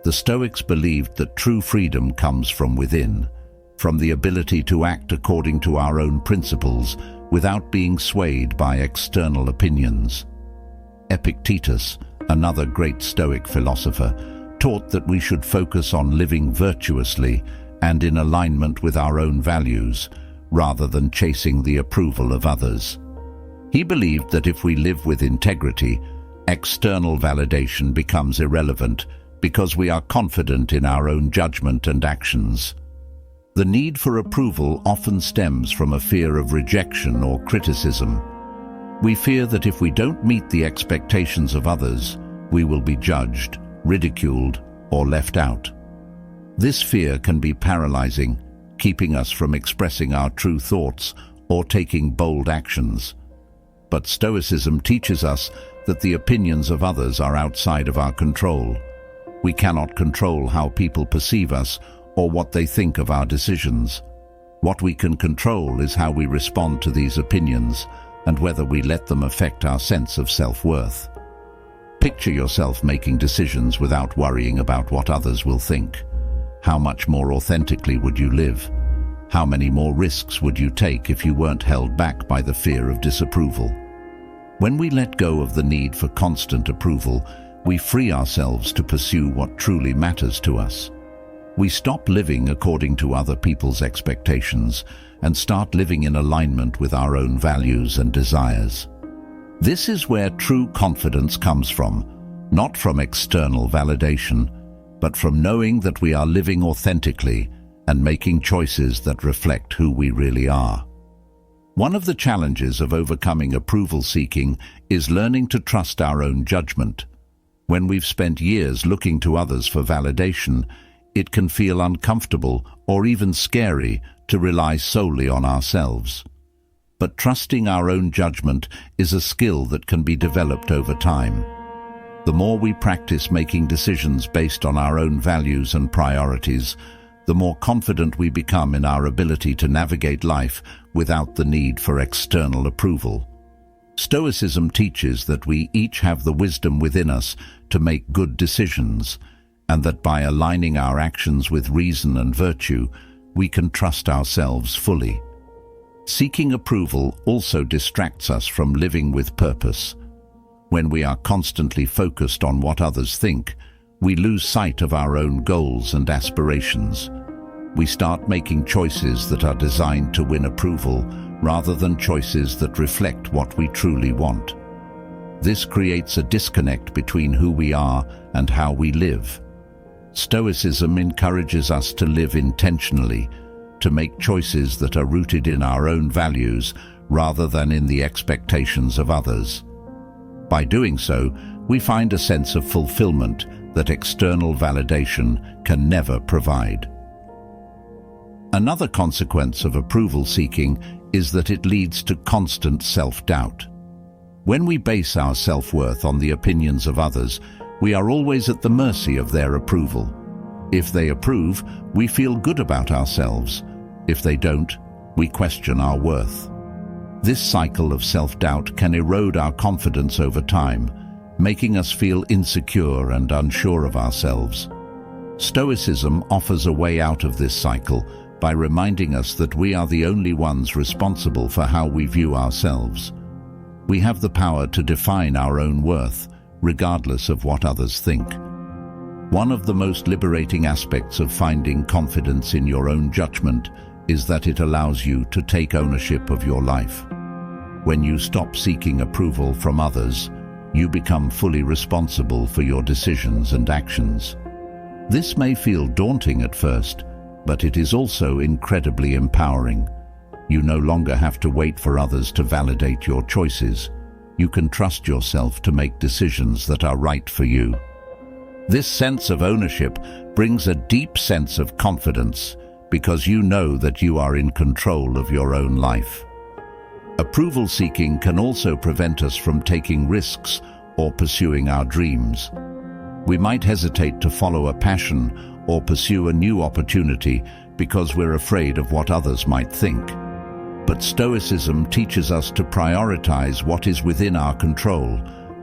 The Stoics believed that true freedom comes from within, from the ability to act according to our own principles without being swayed by external opinions. Epictetus, another great Stoic philosopher, taught that we should focus on living virtuously and in alignment with our own values, rather than chasing the approval of others. He believed that if we live with integrity, external validation becomes irrelevant because we are confident in our own judgment and actions. The need for approval often stems from a fear of rejection or criticism. We fear that if we don't meet the expectations of others, we will be judged, ridiculed, or left out. This fear can be paralyzing, keeping us from expressing our true thoughts or taking bold actions. But Stoicism teaches us that the opinions of others are outside of our control. We cannot control how people perceive us or what they think of our decisions. What we can control is how we respond to these opinions and whether we let them affect our sense of self-worth. Picture yourself making decisions without worrying about what others will think. how much more authentically would you live? How many more risks would you take if you weren't held back by the fear of disapproval? When we let go of the need for constant approval, we free ourselves to pursue what truly matters to us. We stop living according to other people's expectations and start living in alignment with our own values and desires. This is where true confidence comes from, not from external validation, but from knowing that we are living authentically and making choices that reflect who we really are. One of the challenges of overcoming approval seeking is learning to trust our own judgment. When we've spent years looking to others for validation, it can feel uncomfortable or even scary to rely solely on ourselves. But trusting our own judgment is a skill that can be developed over time. The more we practice making decisions based on our own values and priorities, the more confident we become in our ability to navigate life without the need for external approval. Stoicism teaches that we each have the wisdom within us to make good decisions, and that by aligning our actions with reason and virtue, we can trust ourselves fully. Seeking approval also distracts us from living with purpose. When we are constantly focused on what others think, we lose sight of our own goals and aspirations. We start making choices that are designed to win approval rather than choices that reflect what we truly want. This creates a disconnect between who we are and how we live. Stoicism encourages us to live intentionally, to make choices that are rooted in our own values rather than in the expectations of others. By doing so, we find a sense of fulfillment that external validation can never provide. Another consequence of approval seeking is that it leads to constant self-doubt. When we base our self-worth on the opinions of others, we are always at the mercy of their approval. If they approve, we feel good about ourselves. If they don't, we question our worth. This cycle of self-doubt can erode our confidence over time, making us feel insecure and unsure of ourselves. Stoicism offers a way out of this cycle by reminding us that we are the only ones responsible for how we view ourselves. We have the power to define our own worth, regardless of what others think. One of the most liberating aspects of finding confidence in your own judgment is that it allows you to take ownership of your life. When you stop seeking approval from others, you become fully responsible for your decisions and actions. This may feel daunting at first, but it is also incredibly empowering. You no longer have to wait for others to validate your choices. You can trust yourself to make decisions that are right for you. This sense of ownership brings a deep sense of confidence because you know that you are in control of your own life. Approval seeking can also prevent us from taking risks or pursuing our dreams. We might hesitate to follow a passion or pursue a new opportunity because we're afraid of what others might think. But Stoicism teaches us to prioritize what is within our control,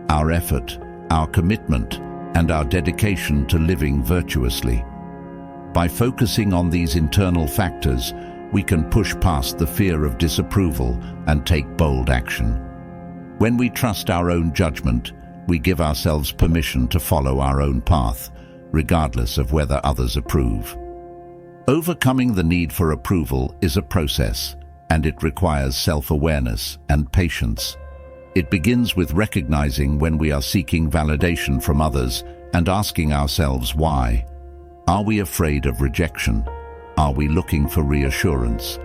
our effort, our commitment, and our dedication to living virtuously. By focusing on these internal factors, we can push past the fear of disapproval and take bold action. When we trust our own judgment, we give ourselves permission to follow our own path, regardless of whether others approve. Overcoming the need for approval is a process, and it requires self-awareness and patience. It begins with recognizing when we are seeking validation from others and asking ourselves why. Are we afraid of rejection? Are we looking for reassurance?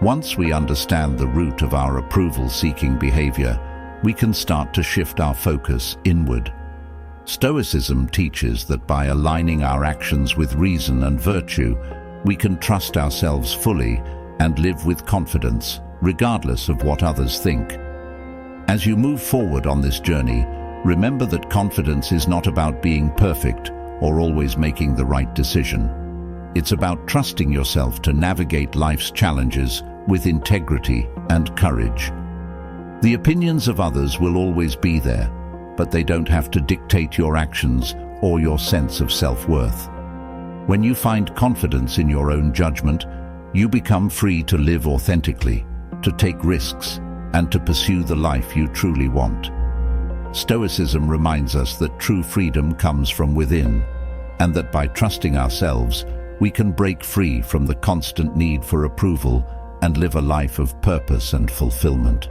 Once we understand the root of our approval-seeking behavior, we can start to shift our focus inward. Stoicism teaches that by aligning our actions with reason and virtue, we can trust ourselves fully and live with confidence, regardless of what others think. As you move forward on this journey, remember that confidence is not about being perfect or always making the right decision. It's about trusting yourself to navigate life's challenges with integrity and courage. The opinions of others will always be there, but they don't have to dictate your actions or your sense of self-worth. When you find confidence in your own judgment, you become free to live authentically, to take risks, and to pursue the life you truly want. Stoicism reminds us that true freedom comes from within, and that by trusting ourselves, we can break free from the constant need for approval and live a life of purpose and fulfillment.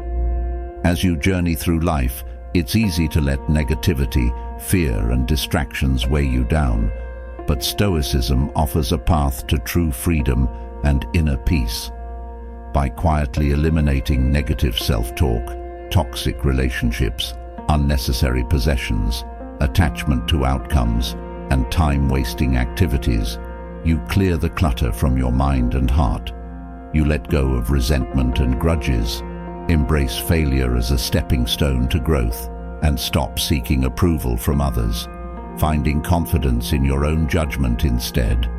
As you journey through life, it's easy to let negativity, fear, and distractions weigh you down, but Stoicism offers a path to true freedom and inner peace. By quietly eliminating negative self-talk, toxic relationships, unnecessary possessions, attachment to outcomes, and time-wasting activities, you clear the clutter from your mind and heart. You let go of resentment and grudges, embrace failure as a stepping stone to growth, and stop seeking approval from others, finding confidence in your own judgment instead.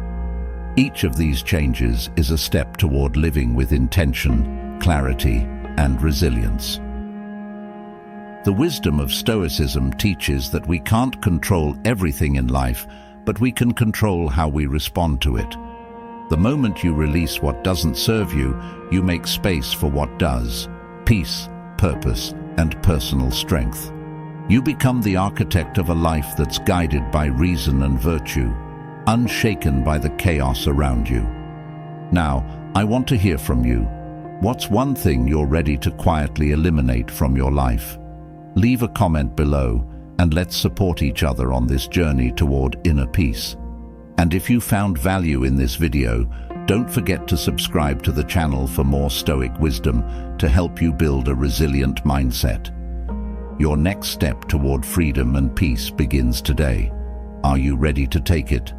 Each of these changes is a step toward living with intention, clarity, and resilience. The wisdom of Stoicism teaches that we can't control everything in life, but we can control how we respond to it. The moment you release what doesn't serve you, you make space for what does: peace, purpose, and personal strength. You become the architect of a life that's guided by reason and virtue, unshaken by the chaos around you. Now, I want to hear from you. What's one thing you're ready to quietly eliminate from your life? Leave a comment below, and let's support each other on this journey toward inner peace. And if you found value in this video, don't forget to subscribe to the channel for more Stoic wisdom to help you build a resilient mindset. Your next step toward freedom and peace begins today. Are you ready to take it?